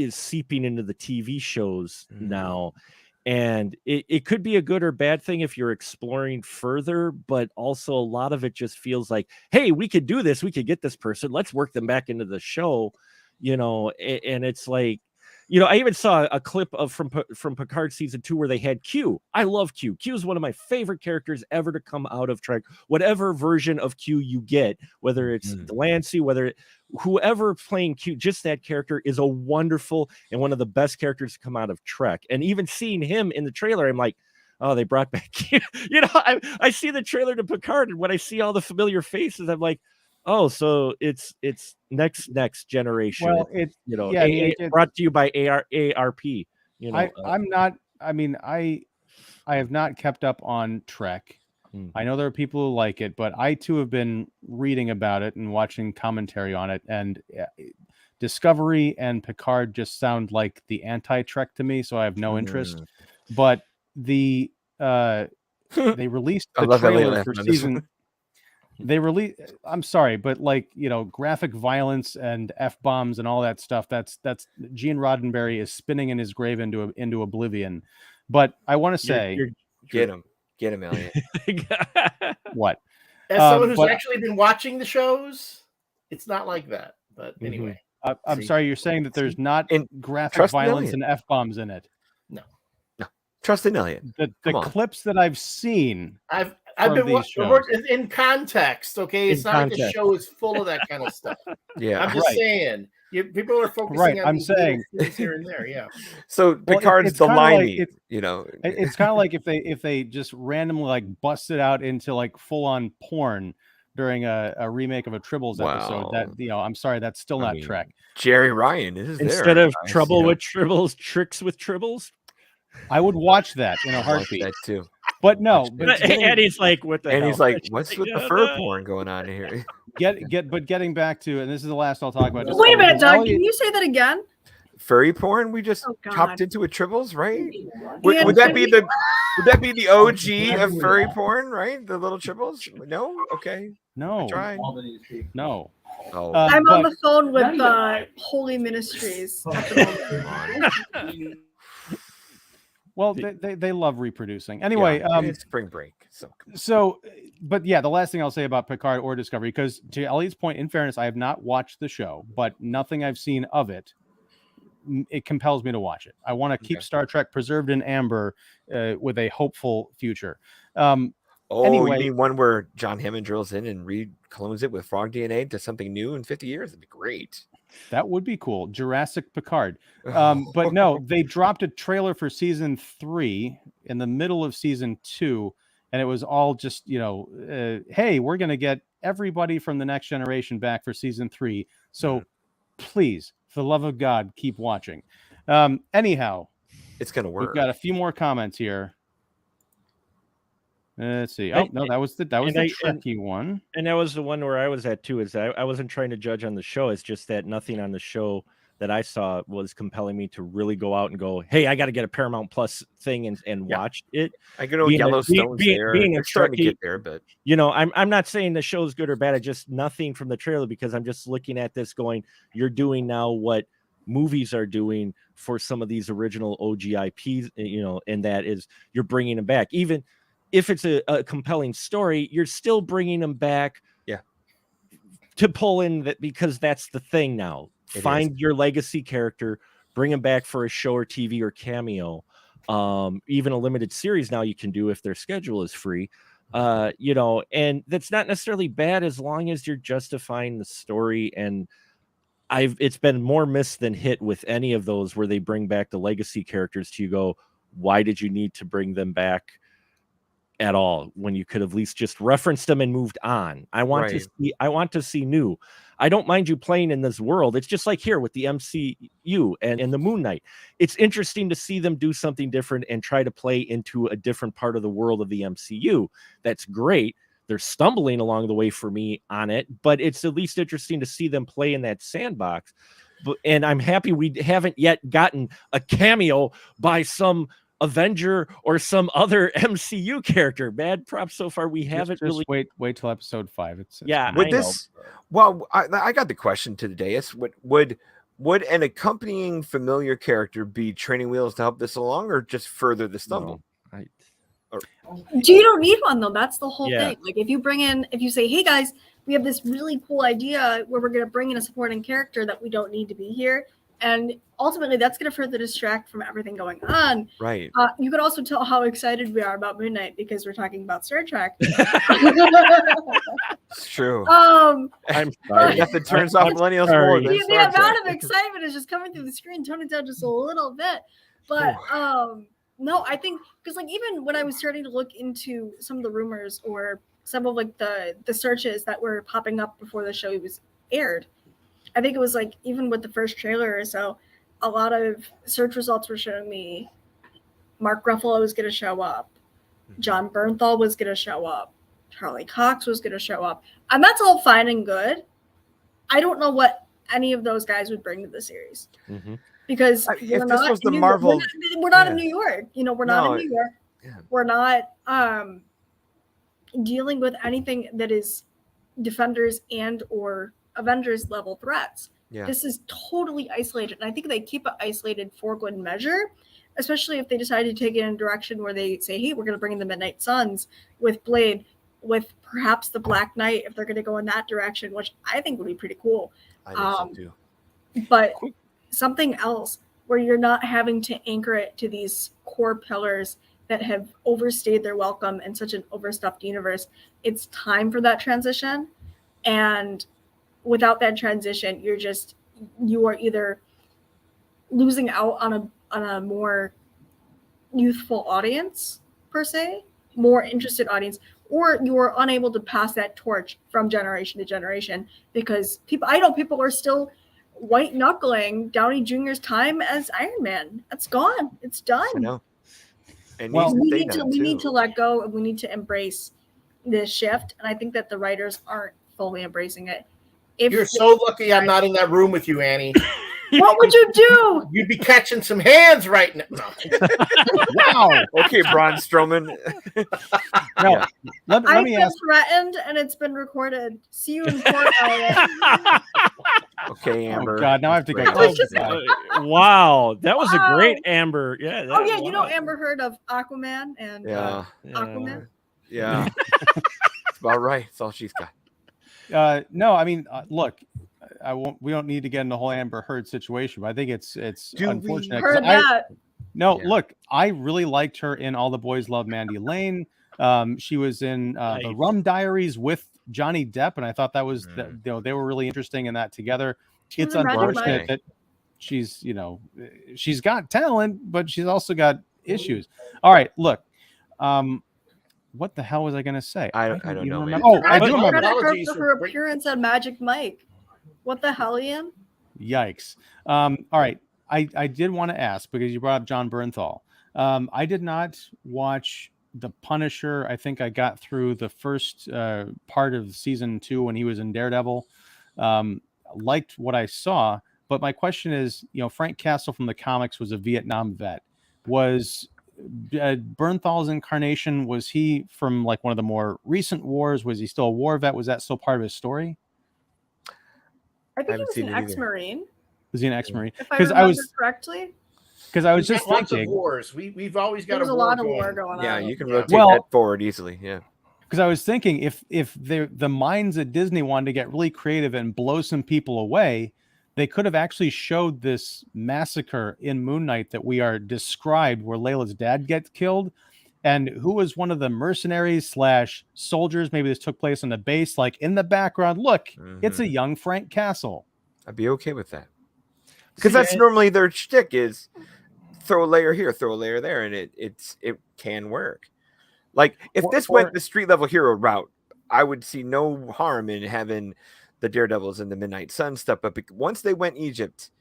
Speaker 4: seeping into the TV shows now. And it could be a good or bad thing if you're exploring further, but also a lot of it just feels like, hey, we could do this. We could get this person. Let's work them back into the show, and it's like, I even saw a clip from Picard season 2 where they had Q. I love Q. Q is one of my favorite characters ever to come out of Trek. Whatever version of Q you get, whether it's Delancey, whoever playing Q, just that character is a wonderful and one of the best characters to come out of Trek. And even seeing him in the trailer, I'm like, oh, they brought back Q. I see the trailer to Picard, and when I see all the familiar faces, I'm like, oh, so it's next generation.
Speaker 2: Well,
Speaker 4: brought to you by ARP.
Speaker 2: I'm not. I mean, I have not kept up on Trek. I know there are people who like it, but I too have been reading about it and watching commentary on it. And Discovery and Picard just sound like the anti-Trek to me, so I have no interest. But they released the trailer for season. I'm sorry, but graphic violence and F-bombs and all that stuff, that's Gene Roddenberry is spinning in his grave into oblivion. But I want to say,
Speaker 3: get him, Elliot.
Speaker 2: What?
Speaker 5: As someone who's actually been watching the shows, it's not like that. But anyway,
Speaker 2: I'm sorry, you're saying that there's not graphic violence and F-bombs in it.
Speaker 5: No.
Speaker 3: Trust in Elliot.
Speaker 2: The clips that I've seen,
Speaker 5: I've been watching in context. Okay, it's not like the show is full of that kind of stuff.
Speaker 3: Yeah,
Speaker 5: I'm just saying. People are focusing on
Speaker 2: I'm saying
Speaker 5: here and there. Yeah.
Speaker 3: So Picard's the limey.
Speaker 2: It's kind of like if they just randomly busted out into full on porn during a remake of a Tribbles episode. That I'm sorry, that's still not Trek.
Speaker 3: Jerry Ryan is
Speaker 4: instead of Trouble with Tribbles, Tricks with Tribbles.
Speaker 2: I would watch that in a heartbeat.
Speaker 3: That too.
Speaker 2: But no,
Speaker 4: and he's like, what the hell?
Speaker 3: And he's like, what's with the fur porn going on here?
Speaker 2: Getting back to, and this is the last I'll talk about.
Speaker 1: Wait a minute, Doug. Can you say that again?
Speaker 3: Furry porn? We just chopped into a Tribbles, right? Would that be the OG of furry porn, right? The little Tribbles? No? Okay.
Speaker 2: No. No.
Speaker 3: Oh.
Speaker 1: I'm on the phone with Holy Ministries at the moment.
Speaker 2: Well, they love reproducing. Anyway,
Speaker 3: it's spring break.
Speaker 2: But yeah, the last thing I'll say about Picard or Discovery, because to Elliot's point, in fairness, I have not watched the show, but nothing I've seen of it, it compels me to watch it. I want to keep Star Trek preserved in amber with a hopeful future. Anyway,
Speaker 3: you mean one where John Hammond drills in and reclones it with frog DNA to something new in 50 years? That'd be great.
Speaker 2: That would be cool. Jurassic Picard. But no, they dropped a trailer for season 3 in the middle of season 2. And it was all just, hey, we're going to get everybody from the Next Generation back for season 3. So please, for the love of God, keep watching. Anyhow,
Speaker 3: it's going to work.
Speaker 2: We've got a few more comments here. Let's see. Oh no, that was the Trekkie one,
Speaker 4: and that was the one where I was at too. Is I wasn't trying to judge on the show. It's just that nothing on the show that I saw was compelling me to really go out and go, hey, I got to get a Paramount Plus thing and watch it.
Speaker 3: I go to Yellowstone's there. Being starting to get there, but
Speaker 4: I'm not saying the show is good or bad. It's just nothing from the trailer, because I'm just looking at this going, you're doing now what movies are doing for some of these original OGIPs, and that is you're bringing them back. Even if it's a compelling story, you're still bringing them back to pull in that, because that's the thing now. Find your legacy character, bring them back for a show or TV or cameo. Even a limited series now you can do if their schedule is free. And that's not necessarily bad as long as you're justifying the story. And it's been more missed than hit with any of those where they bring back the legacy characters to you go, why did you need to bring them back? at all when you could have at least just referenced them and moved on. I want to see new. I don't mind you playing in this world. It's just like here with the MCU and the Moon Knight. It's interesting to see them do something different and try to play into a different part of the world of the MCU. That's great. They're stumbling along the way for me on it, but it's at least interesting to see them play in that sandbox. And I'm happy we haven't yet gotten a cameo by some Avenger or some other MCU character. Bad props so far. We haven't really.
Speaker 2: Wait till episode 5. It's
Speaker 4: yeah.
Speaker 3: With this, well, I got the question to the dais. Would an accompanying familiar character be training wheels to help this along, or just further the stumble?
Speaker 4: No,
Speaker 1: you don't need one though. That's the whole thing. Like if you say, hey guys, we have this really cool idea where we're going to bring in a supporting character that we don't need to be here. And ultimately, that's going to further distract from everything going on.
Speaker 3: Right.
Speaker 1: You could also tell how excited we are about Moon Knight because we're talking about Star Trek.
Speaker 3: It's true.
Speaker 4: I'm sorry.
Speaker 3: Nothing turns off millennials more than
Speaker 1: The
Speaker 3: Star Trek.
Speaker 1: amount of excitement is just coming through the screen. Tone it down just a little bit. But no, I think because like even when I was starting to look into some of the rumors or some of like the searches that were popping up before the show was aired, I think it was like even with the first trailer or so, a lot of search results were showing me Mark Ruffalo was going to show up, John Bernthal was going to show up, Charlie Cox was going to show up, and that's all fine and good. I don't know what any of those guys would bring to the series because we're not in New York. You know, we're not in New York. Yeah. We're not dealing with anything that is Defenders and or Avengers level threats. Yeah. This is totally isolated. And I think they keep it isolated for good measure, especially if they decide to take it in a direction where they say, hey, we're going to bring in the Midnight Suns with Blade, with perhaps the Black Knight, if they're going to go in that direction, which I think would be pretty cool.
Speaker 3: I think so too.
Speaker 1: But something else where you're not having to anchor it to these core pillars that have overstayed their welcome in such an overstuffed universe. It's time for that transition. And without that transition, you are either losing out on a more youthful audience per se, more interested audience, or you are unable to pass that torch from generation to generation because I know people are still white knuckling Downey Jr.'s time as Iron Man. That's gone. It's done.
Speaker 3: I know. And
Speaker 1: we need to let go and we need to embrace this shift. And I think that the writers aren't fully embracing it.
Speaker 5: You're so lucky I'm not in that room with you, Annie.
Speaker 1: What would you do?
Speaker 5: You'd be catching some hands right now. No.
Speaker 3: Wow. Okay, Braun Strowman.
Speaker 2: No, let me
Speaker 1: been
Speaker 2: ask.
Speaker 1: Threatened, and it's been recorded. See you in court, Elliot.
Speaker 3: Okay, Amber.
Speaker 2: Oh God, now I have to go.
Speaker 4: Wow, that was a great Amber. Yeah.
Speaker 1: You know Amber Heard of Aquaman and Aquaman.
Speaker 3: Yeah, it's about right. That's all she's got.
Speaker 2: No, I mean, look, we don't need to get in the whole Amber Heard situation, but I think it's unfortunate. Look, I really liked her in All the Boys Love Mandy Lane. She was in the Rum Diaries with Johnny Depp, and I thought that was they were really interesting in that together. It's unfortunate that she's got talent, but she's also got issues. All right, look. What the hell was I going to say?
Speaker 3: I don't know.
Speaker 2: Remember. Oh, I do remember.
Speaker 1: Credit her appearance on Magic Mike. What the hell, Ian?
Speaker 2: Yikes. All right. I did want to ask because you brought up John Bernthal. I did not watch The Punisher. I think I got through the first part of season 2 when he was in Daredevil. Liked what I saw, but my question is, Frank Castle from the comics was a Vietnam vet. Was Bernthal's incarnation, was he from like one of the more recent wars? Was he still a war vet? Was that still part of his story?
Speaker 1: I think he was an ex-Marine.
Speaker 2: Was he an ex-Marine?
Speaker 1: If I remember correctly.
Speaker 2: Because I was just thinking,
Speaker 5: wars. We've always got
Speaker 1: a lot of war going on.
Speaker 3: Yeah, you can rotate that forward easily. Yeah.
Speaker 2: Because I was thinking, if the minds at Disney wanted to get really creative and blow some people away, they could have actually showed this massacre in Moon Knight that we are described, where Layla's dad gets killed, and who was one of the mercenaries / soldiers. Maybe this took place on the base. Like in the background, look, it's a young Frank Castle.
Speaker 3: I'd be okay with that, because that's normally their shtick is throw a layer here, throw a layer there, and it can work. Like if this went the street level hero route, I would see no harm in having the Daredevils and the Midnight Sun stuff. But once they went Egypt,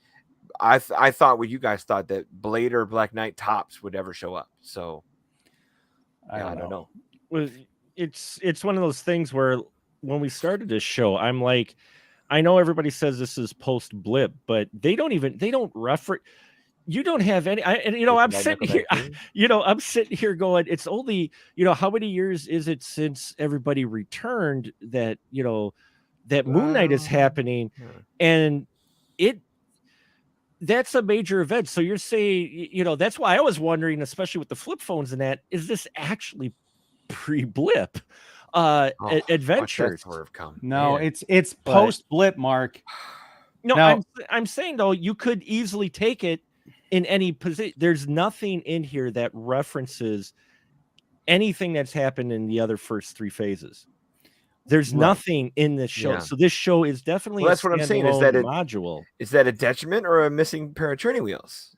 Speaker 3: I thought what you guys thought, that Blade or Black Knight tops would ever show up. So
Speaker 2: I don't know.
Speaker 4: Well, it's one of those things where when we started this show, I'm like, I know everybody says this is post blip, but they don't reference. You don't have any. I'm sitting here. I'm sitting here going, it's only, how many years is it since everybody returned that that Moon Knight is happening, and that's a major event. So you're saying, that's why I was wondering, especially with the flip phones and that, is this actually pre-blip adventures?
Speaker 2: No, it's post-blip, Mark.
Speaker 4: No, I'm saying though, you could easily take it in any position. There's nothing in here that references anything that's happened in the other first 3 phases. There's nothing in this show. So this show is definitely
Speaker 3: that's what I'm saying. Is that
Speaker 4: module?
Speaker 3: Is that a detriment or a missing pair of training wheels?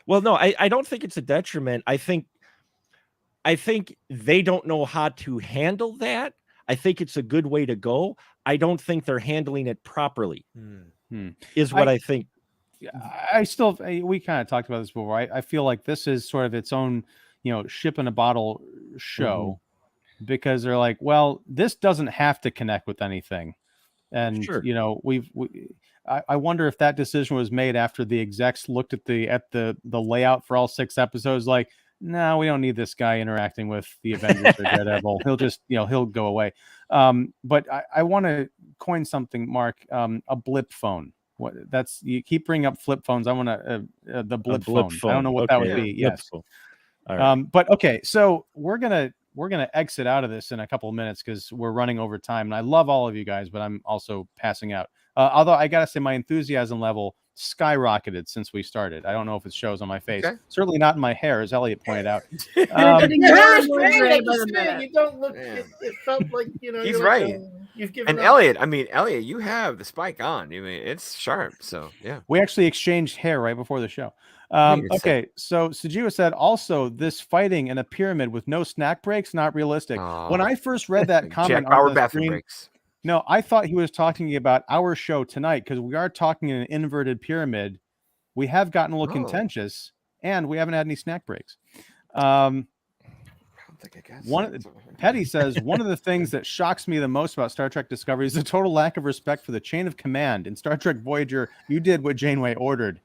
Speaker 4: Well, no, I don't think it's a detriment. I think they don't know how to handle that. I think it's a good way to go. I don't think they're handling it properly. Is what I think.
Speaker 2: We kind of talked about this before. I feel like this is sort of its own, ship in a bottle show. Because they're like, well, this doesn't have to connect with anything. And, I wonder if that decision was made after the execs looked at the layout for all 6 episodes, like, no, we don't need this guy interacting with the Avengers or Daredevil. He'll just, he'll go away. But I want to coin something, Mark, a blip phone. You keep bringing up flip phones. I want the blip phone. I don't know what that would be. Yes. All right. But okay, so we're gonna exit out of this in a couple of minutes because we're running over time. And I love all of you guys, but I'm also passing out. Although I gotta say my enthusiasm level skyrocketed since we started. I don't know if it shows on my face. Okay. Certainly not in my hair, as Elliot pointed out.
Speaker 5: You don't look. It felt like
Speaker 3: He's right.
Speaker 5: You've given
Speaker 3: and Elliot, you have the spike on. It's sharp. So yeah.
Speaker 2: We actually exchanged hair right before the show. Okay, so Sujima said also this fighting in a pyramid with no snack breaks, not realistic. When I first read that comment on the screen, breaks. No, I thought he was talking about our show tonight because we are talking in an inverted pyramid. We have gotten a little contentious, and we haven't had any snack breaks. Petty says one of the things that shocks me the most about Star Trek Discovery is the total lack of respect for the chain of command. In Star Trek Voyager, you did what Janeway ordered.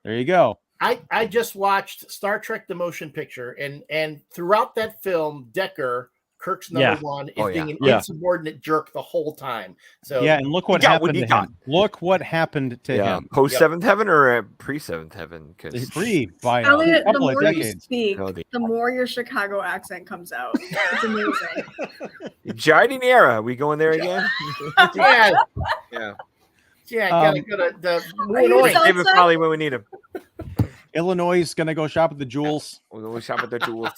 Speaker 2: There you go.
Speaker 5: I just watched Star Trek the Motion Picture, and throughout that film, Decker, Kirk's number one, is being an insubordinate jerk the whole time. So
Speaker 2: and look what happened to him. Look what happened to him.
Speaker 3: Post Seventh Heaven or pre Seventh Heaven?
Speaker 2: Because pre by
Speaker 1: Elliot,
Speaker 2: a couple
Speaker 1: the more
Speaker 2: of decades.
Speaker 1: You speak, the more your Chicago accent comes out. It's amazing.
Speaker 3: Jardine era. We going there again?
Speaker 5: Yeah. Gotta go to the
Speaker 3: Illinois. David Foley when we need him.
Speaker 2: Illinois is gonna go shop at the Jewels.
Speaker 3: We'll go shop at the Jewels.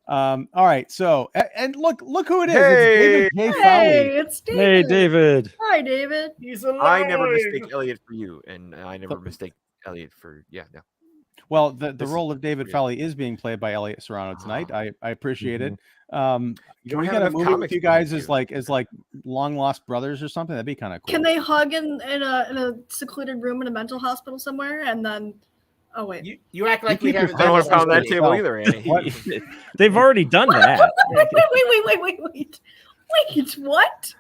Speaker 2: All right, so and look who it is.
Speaker 3: Hey,
Speaker 2: it's David J.
Speaker 1: Hey, it's David.
Speaker 4: Hey, David.
Speaker 1: Hi, David.
Speaker 5: He's alive.
Speaker 3: I never mistake Elliot for you, and I never mistake Elliot for no.
Speaker 2: Well, the role of David Foley is being played by Elliott Serrano tonight. I appreciate it. Can we get a movie with you guys as like long lost brothers or something? That'd be kind of cool.
Speaker 1: Can they hug in a secluded room in a mental hospital somewhere and then? Oh wait,
Speaker 5: you act like we haven't.
Speaker 3: I don't want to pound that table either, Annie.
Speaker 4: They've already done that.
Speaker 1: Wait, what?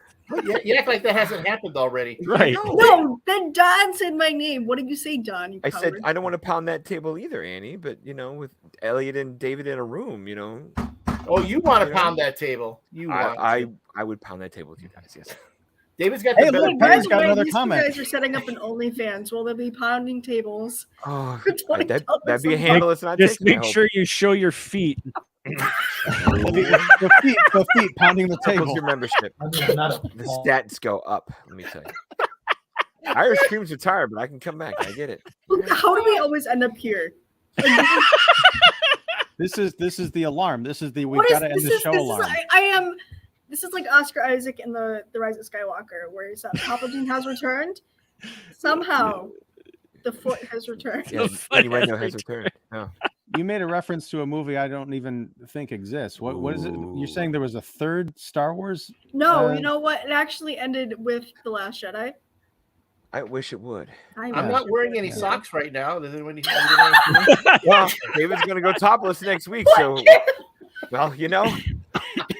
Speaker 5: You act like that hasn't happened already.
Speaker 4: Right.
Speaker 1: No, then Don said my name. What did you say, Don?
Speaker 3: I said I don't want to pound that table either, Annie, but with Elliot and David in a room,
Speaker 5: Oh, you want to pound that table.
Speaker 3: I would pound that table with you guys, yes.
Speaker 5: David's got
Speaker 2: the
Speaker 5: better.
Speaker 2: Patty's got another comment.
Speaker 1: You guys are setting up an OnlyFans. Will they be pounding tables?
Speaker 3: Oh, that'd be a handle. It's not
Speaker 4: just make sure you show your feet.
Speaker 2: the feet pounding the table.
Speaker 3: Your membership. The stats go up. Let me tell you. Irish Cream's retired, but I can come back. I get it.
Speaker 1: How do we always end up here?
Speaker 2: This is the alarm. This is the we've got to end the show alarm.
Speaker 1: This is like Oscar Isaac in the Rise of Skywalker, where he's Palpatine has returned. Somehow, the foot has returned.
Speaker 3: Yeah, Eddie Reno has returned. Oh.
Speaker 2: you made a reference to a movie I don't even think exists. What is it? You're saying there was a third Star Wars?
Speaker 1: No, you know what? It actually ended with The Last Jedi.
Speaker 3: I wish it would.
Speaker 5: I'm not wearing any socks right now. Does anyone
Speaker 3: Well, David's gonna go topless next week, so well, you know,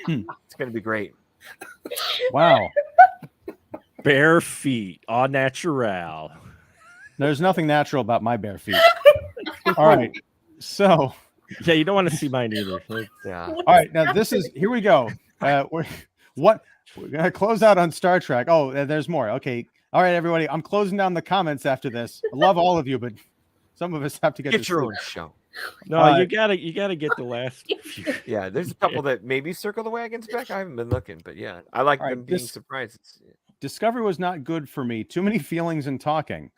Speaker 3: it's gonna be great.
Speaker 2: Wow.
Speaker 4: Bare feet, au natural.
Speaker 2: There's nothing natural about my bare feet. All right. So
Speaker 4: yeah, you don't want to see mine either.
Speaker 3: Yeah.
Speaker 2: All right, now here we go. We're gonna close out on Star Trek. Oh, there's more. Okay. All right, everybody. I'm closing down the comments after this. I love all of you, but some of us have to get
Speaker 3: your own show.
Speaker 4: No, you gotta get the last few.
Speaker 3: Yeah, there's a couple that maybe circle the wagons back. I haven't been looking, but yeah, I like them being surprises.
Speaker 2: Discovery was not good for me. Too many feelings and talking.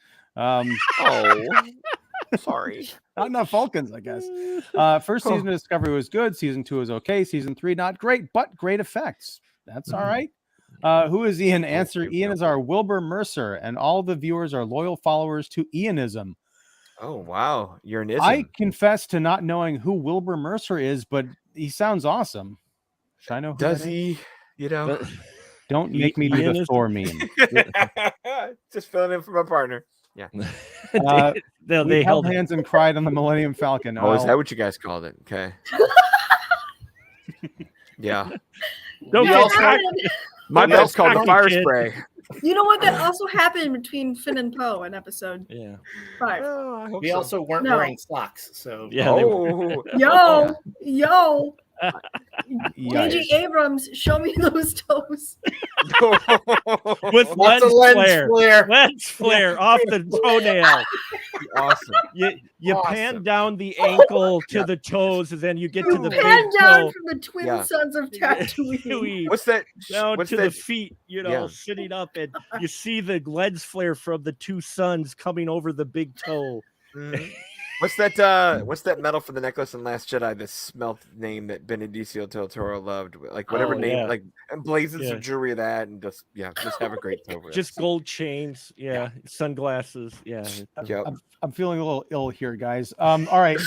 Speaker 3: Sorry.
Speaker 2: Not enough Vulcans, I guess. First season of Discovery was good. Season 2 was okay. Season 3 not great, but great effects. That's all right. Who is Ian? Answer: Ian is our Wilbur Mercer, and all the viewers are loyal followers to Ianism.
Speaker 3: Oh wow, you're an ism.
Speaker 2: I confess to not knowing who Wilbur Mercer is, but he sounds awesome. Should I know?
Speaker 3: Does he? You know,
Speaker 2: don't make me do the Thor meme.
Speaker 3: Just filling in for my partner. Yeah.
Speaker 2: They held hands and cried on the Millennium Falcon.
Speaker 3: Oh, is that what you guys called it? Okay. Yeah. My belt's called the fire spray.
Speaker 1: You know what? That also happened between Finn and Poe in episode 5.
Speaker 5: Oh, we also weren't wearing socks, so
Speaker 4: yeah.
Speaker 1: Yo. J.J. Abrams, show me those toes.
Speaker 4: With lens flare off the toenail.
Speaker 3: Awesome.
Speaker 4: You pan down the ankle to the toes, and then you get to the
Speaker 1: pan down
Speaker 4: toe.
Speaker 1: from the twin sons of Tatooine.
Speaker 3: What's that?
Speaker 4: Down to the feet, sitting up, and you see the lens flare from the two suns coming over the big toe.
Speaker 3: Mm-hmm. What's that metal for the necklace in Last Jedi? The smelt name that Benicio del Toro loved, like whatever name, like emblazons some jewelry of that, and just have a great toe.
Speaker 4: Just gold chains, sunglasses,
Speaker 3: Yep.
Speaker 2: I'm feeling a little ill here, guys. All right,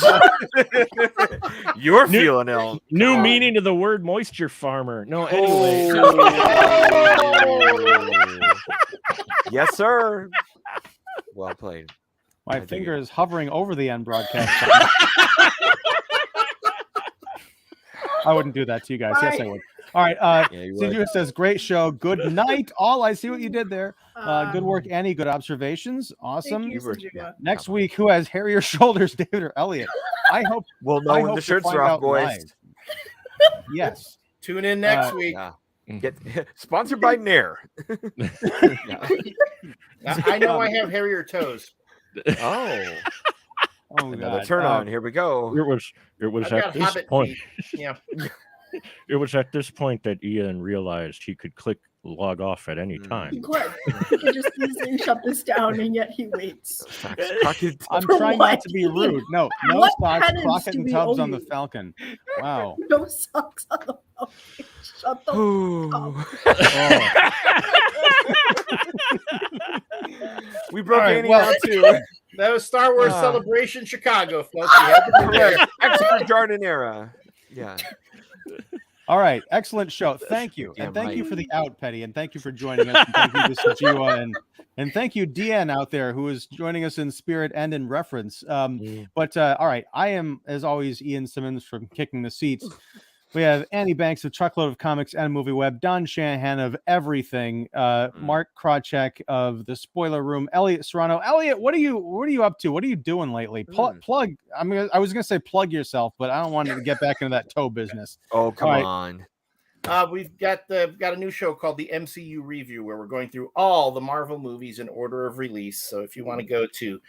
Speaker 3: you're feeling ill.
Speaker 4: New meaning to the word moisture farmer. No, anyway.
Speaker 3: Yes, sir. Well played.
Speaker 2: My finger is hovering over the end broadcast. I wouldn't do that to you guys. Yes, I would. All right. Sidhu says, great show. Good night, all. I see what you did there. Good work, Annie. Good observations. Awesome. Next week, who has hairier shoulders, David or Elliot? I hope
Speaker 3: we'll know when the shirts are off, boys.
Speaker 2: Yes.
Speaker 5: Tune in next week.
Speaker 3: Get sponsored by Nair.
Speaker 5: I know I have hairier toes.
Speaker 3: Another turn on. Here we go.
Speaker 4: It was at this point.
Speaker 5: Yeah.
Speaker 4: It was at this point that Ian realized he could click log off at any time.
Speaker 1: He could just easily shut this down, and yet he waits.
Speaker 2: I'm trying not to be rude. No socks, Crockett and Tubbs on the Falcon. Wow.
Speaker 1: No socks on the Falcon. Shut the
Speaker 3: We broke Annie out too.
Speaker 5: That was Star Wars Celebration Chicago, folks. You had to be there.
Speaker 3: Extra Jardinera. Yeah.
Speaker 2: All right, excellent show. Thank you, and thank you for the out, Petty, and thank you for joining us. And thank you to Sajiwa, and thank you, Deanne, out there, who is joining us in spirit and in reference. But all right, I am, as always, Ian Simmons from Kicking the Seats. We have Annie Banks of Truckload of Comics and Movie Web, Don Shanahan of Everything, Mark Krawcheck of The Spoiler Room, Elliott Serrano. Elliott, what are you up to? What are you doing lately? Plug. I was gonna say plug yourself, but I don't want to get back into that toe business.
Speaker 3: Oh, come on.
Speaker 5: We've got a new show called the MCU Review, where we're going through all the Marvel movies in order of release. So if you want to go to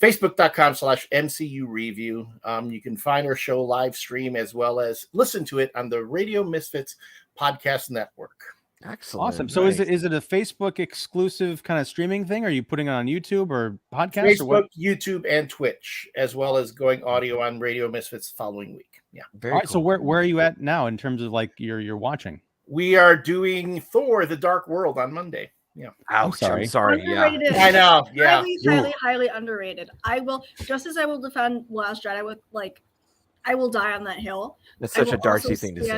Speaker 5: facebook.com/MCU Review, you can find our show live stream as well as listen to it on the Radio Misfits Podcast Network.
Speaker 3: Excellent.
Speaker 2: Awesome. So is it a Facebook exclusive kind of streaming thing? Are you putting it on YouTube or podcast?
Speaker 5: Facebook,
Speaker 2: or what?
Speaker 5: YouTube, and Twitch, as well as going audio on Radio Misfits the following week. Yeah.
Speaker 2: All right. Cool. So where are you at now in terms of like you're watching?
Speaker 5: We are doing Thor: The Dark World on Monday. Yeah.
Speaker 3: Ouch, I'm sorry.
Speaker 1: Underrated.
Speaker 3: Yeah.
Speaker 5: I know. Yeah.
Speaker 1: Highly underrated. I will, just as I will defend Last Jedi with like I will die on that hill.
Speaker 3: That's such a Darcy
Speaker 1: also
Speaker 3: thing to say.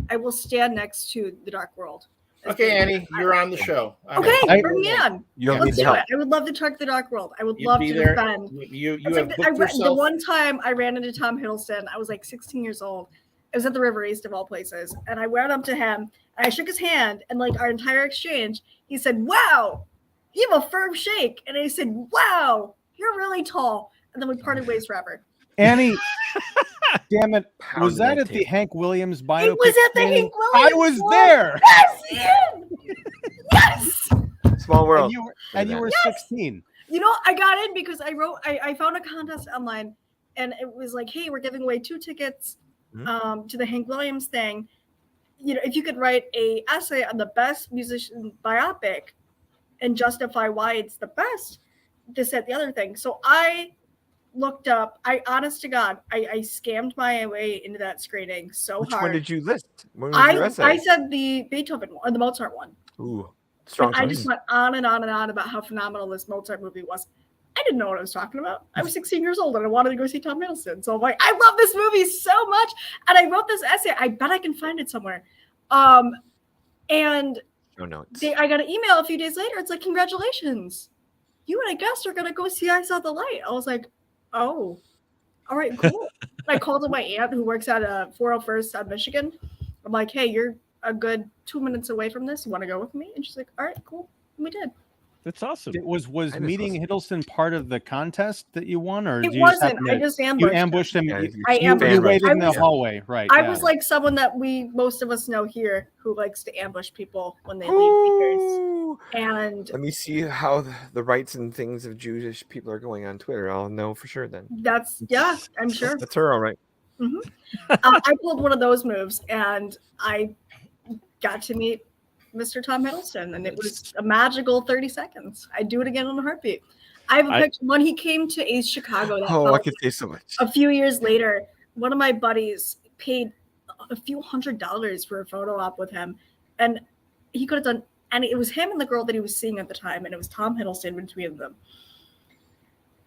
Speaker 1: I will stand next to the Dark World.
Speaker 5: Okay, Annie, you're on the show.
Speaker 1: Okay, bring me on. Let's do
Speaker 3: help.
Speaker 1: it. I would love to talk the Dark World. I would
Speaker 5: You'd
Speaker 1: love
Speaker 5: be
Speaker 1: to
Speaker 5: there.
Speaker 1: defend.
Speaker 5: You have booked yourself.
Speaker 1: The one time I ran into Tom Hiddleston, I was like 16 years old. I was at the River East of all places, and I went up to him and I shook his hand, and like our entire exchange, he said, "Wow, you have a firm shake," and I said, "Wow, you're really tall," and then we parted ways forever.
Speaker 2: Annie, damn it, was that at the Hank Williams biopic?
Speaker 1: It was at the Hank Williams.
Speaker 2: I was there.
Speaker 1: Yes, Ian! Yes.
Speaker 3: Small world.
Speaker 2: And you were 16.
Speaker 1: You know, I got in because I found a contest online, and it was like, hey, we're giving away 2 tickets to the Hank Williams thing. You know, if you could write a essay on the best musician biopic and justify why it's the best, this, that, the other thing. So I looked up, honest to God, I scammed my way into that screening so
Speaker 3: Which
Speaker 1: hard.
Speaker 3: one did you list? When was your essay?
Speaker 1: I said the Beethoven one, or the Mozart one.
Speaker 3: Ooh, strong.
Speaker 1: I just went on and on and on about how phenomenal this Mozart movie was. I didn't know what I was talking about. I was 16 years old and I wanted to go see Tom Hiddleston. So I'm like, I love this movie so much. And I wrote this essay. I bet I can find it somewhere. And I got an email a few days later. It's like, congratulations. You and a guest are going to go see I Saw the Light. I was like, oh, all right, cool. I called my aunt who works at 401st on Michigan. I'm like, hey, you're a good 2 minutes away from this. You want to go with me? And she's like, all right, cool. And we did.
Speaker 4: That's awesome.
Speaker 2: It was meeting Hiddleston part of the contest that you won, or
Speaker 1: it wasn't? I just ambushed.
Speaker 2: You ambushed him.
Speaker 1: You
Speaker 2: waited in the hallway, right?
Speaker 1: I was like someone that most of us know here who likes to ambush people when they leave speakers. And
Speaker 3: let me see how the rights and things of Jewish people are going on Twitter. I'll know for sure then.
Speaker 1: I'm sure.
Speaker 3: That's her, all right.
Speaker 1: Mm-hmm. I pulled one of those moves, and I got to meet Mr. Tom Hiddleston, and it was a magical 30 seconds. I'd do it again in a heartbeat. I have a picture when he came to Ace Chicago.
Speaker 3: I could say so much.
Speaker 1: A few years later, one of my buddies paid a few $100s for a photo op with him, and he could have done. And it was him and the girl that he was seeing at the time, and it was Tom Hiddleston between them.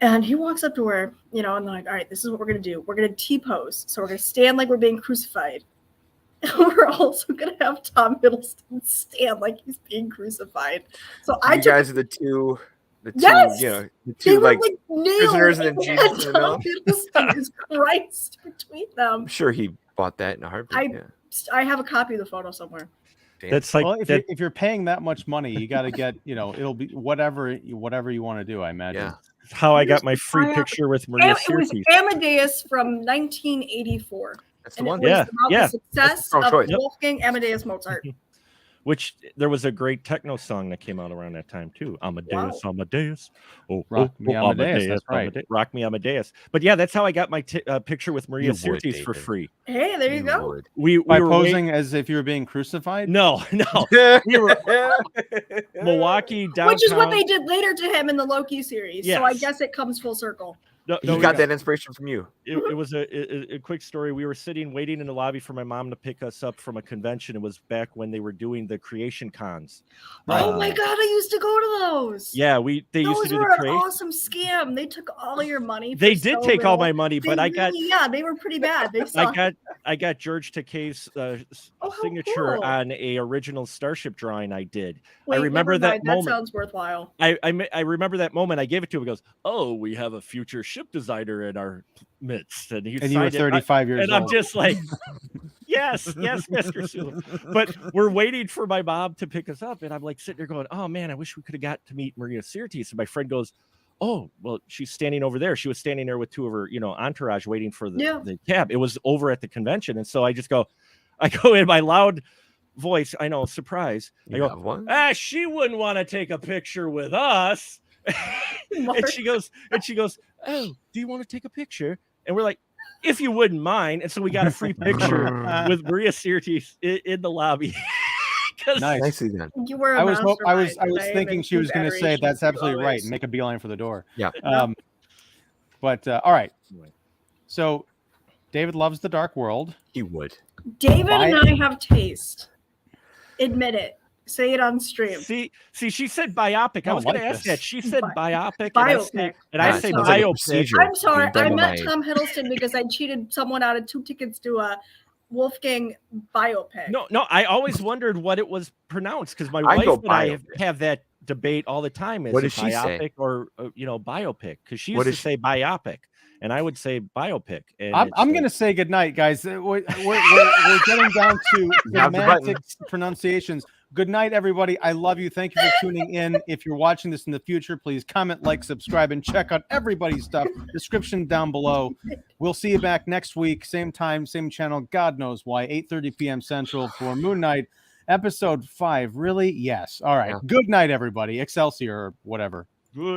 Speaker 1: And he walks up to her, and they're like, all right, this is what we're going to do. We're going to T-pose. So we're going to stand like we're being crucified. And we're also going to have Tom Hiddleston stand like he's being crucified. So you
Speaker 3: guys are the two,
Speaker 1: yes!
Speaker 3: The two like prisoners and Jesus.
Speaker 1: Tom Hiddleston is Christ between them.
Speaker 3: I'm sure he bought that in a heartbeat.
Speaker 1: I have a copy of the photo somewhere.
Speaker 3: Damn.
Speaker 4: That's like
Speaker 2: if you're paying that much money, you got to get it'll be whatever you want to do. I imagine.
Speaker 3: Yeah.
Speaker 4: How I got my free picture with Maria Sirtis.
Speaker 1: It was Amadeus from 1984.
Speaker 3: That's the one.
Speaker 1: About the success of Wolfgang Amadeus Mozart.
Speaker 4: Which there was a great techno song that came out around that time too. Amadeus,
Speaker 1: wow.
Speaker 4: Amadeus.
Speaker 2: Rock me Amadeus. That's right.
Speaker 4: Rock me Amadeus. But yeah, that's how I got my picture with Maria Sirtis for free.
Speaker 1: Hey, there you go.
Speaker 4: We
Speaker 2: By
Speaker 4: were
Speaker 2: posing as if you were being crucified?
Speaker 4: No. We were Milwaukee downtown.
Speaker 1: Which is what they did later to him in the Loki series. Yes. So I guess it comes full circle.
Speaker 3: He got that inspiration from you.
Speaker 4: It was a quick story. We were waiting in the lobby for my mom to pick us up from a convention. It was back when they were doing the creation cons.
Speaker 1: Oh my God, I used to go to those.
Speaker 4: Yeah, they used to do the creation.
Speaker 1: Those were an awesome scam. They took all your money.
Speaker 4: They did take all my money, but
Speaker 1: they were pretty bad.
Speaker 4: I got George Takei's signature on a original Starship drawing I did.
Speaker 1: Wait,
Speaker 4: I remember that moment.
Speaker 1: That sounds worthwhile.
Speaker 4: I remember that moment. I gave it to him. He goes, "Oh, we have a future ship designer in our midst," and you were
Speaker 2: 35 years old.
Speaker 4: And I'm just like, yes, Mr. Sulu. But we're waiting for my mom to pick us up, and I'm like sitting there going, "Oh man, I wish we could have got to meet Maria Sirtis." And my friend goes, "Oh, well, she's standing over there." She was standing there with two of her, entourage waiting for the cab. It was over at the convention, and so I go in my loud voice. I know, surprise. I go, she wouldn't want to take a picture with us. and she goes, "Oh, do you want to take a picture?" And we're like, "If you wouldn't mind." And so we got a free picture with Maria Sirtis in the lobby.
Speaker 2: Nice.
Speaker 1: You were.
Speaker 2: I was thinking she was going to say that's absolutely right and make a beeline for the door.
Speaker 3: Yeah.
Speaker 2: But all right. So David loves the Dark World.
Speaker 3: He would.
Speaker 1: David and I have taste. Admit it. Say it on stream.
Speaker 4: See, she said biopic. I was going to ask that. She said biopic.
Speaker 1: Biopic.
Speaker 4: And I say biopic.
Speaker 1: I'm sorry. I meant Tom Hiddleston because I cheated someone out of 2 tickets to a Wolfgang biopic.
Speaker 4: No. I always wondered what it was pronounced because my wife and I have that debate all the time.
Speaker 3: What does she say?
Speaker 4: Or biopic? Because she used to say biopic. And I would say biopic. And
Speaker 2: I'm going to say goodnight, guys. We're getting down to semantic pronunciations. Good night, everybody. I love you. Thank you for tuning in. If you're watching this in the future, please comment, like, subscribe, and check out everybody's stuff. Description down below. We'll see you back next week. Same time, same channel. God knows why. 8:30 p.m. Central for Moon Knight, episode 5. Really? Yes. All right. Yeah. Good night, everybody. Excelsior or whatever.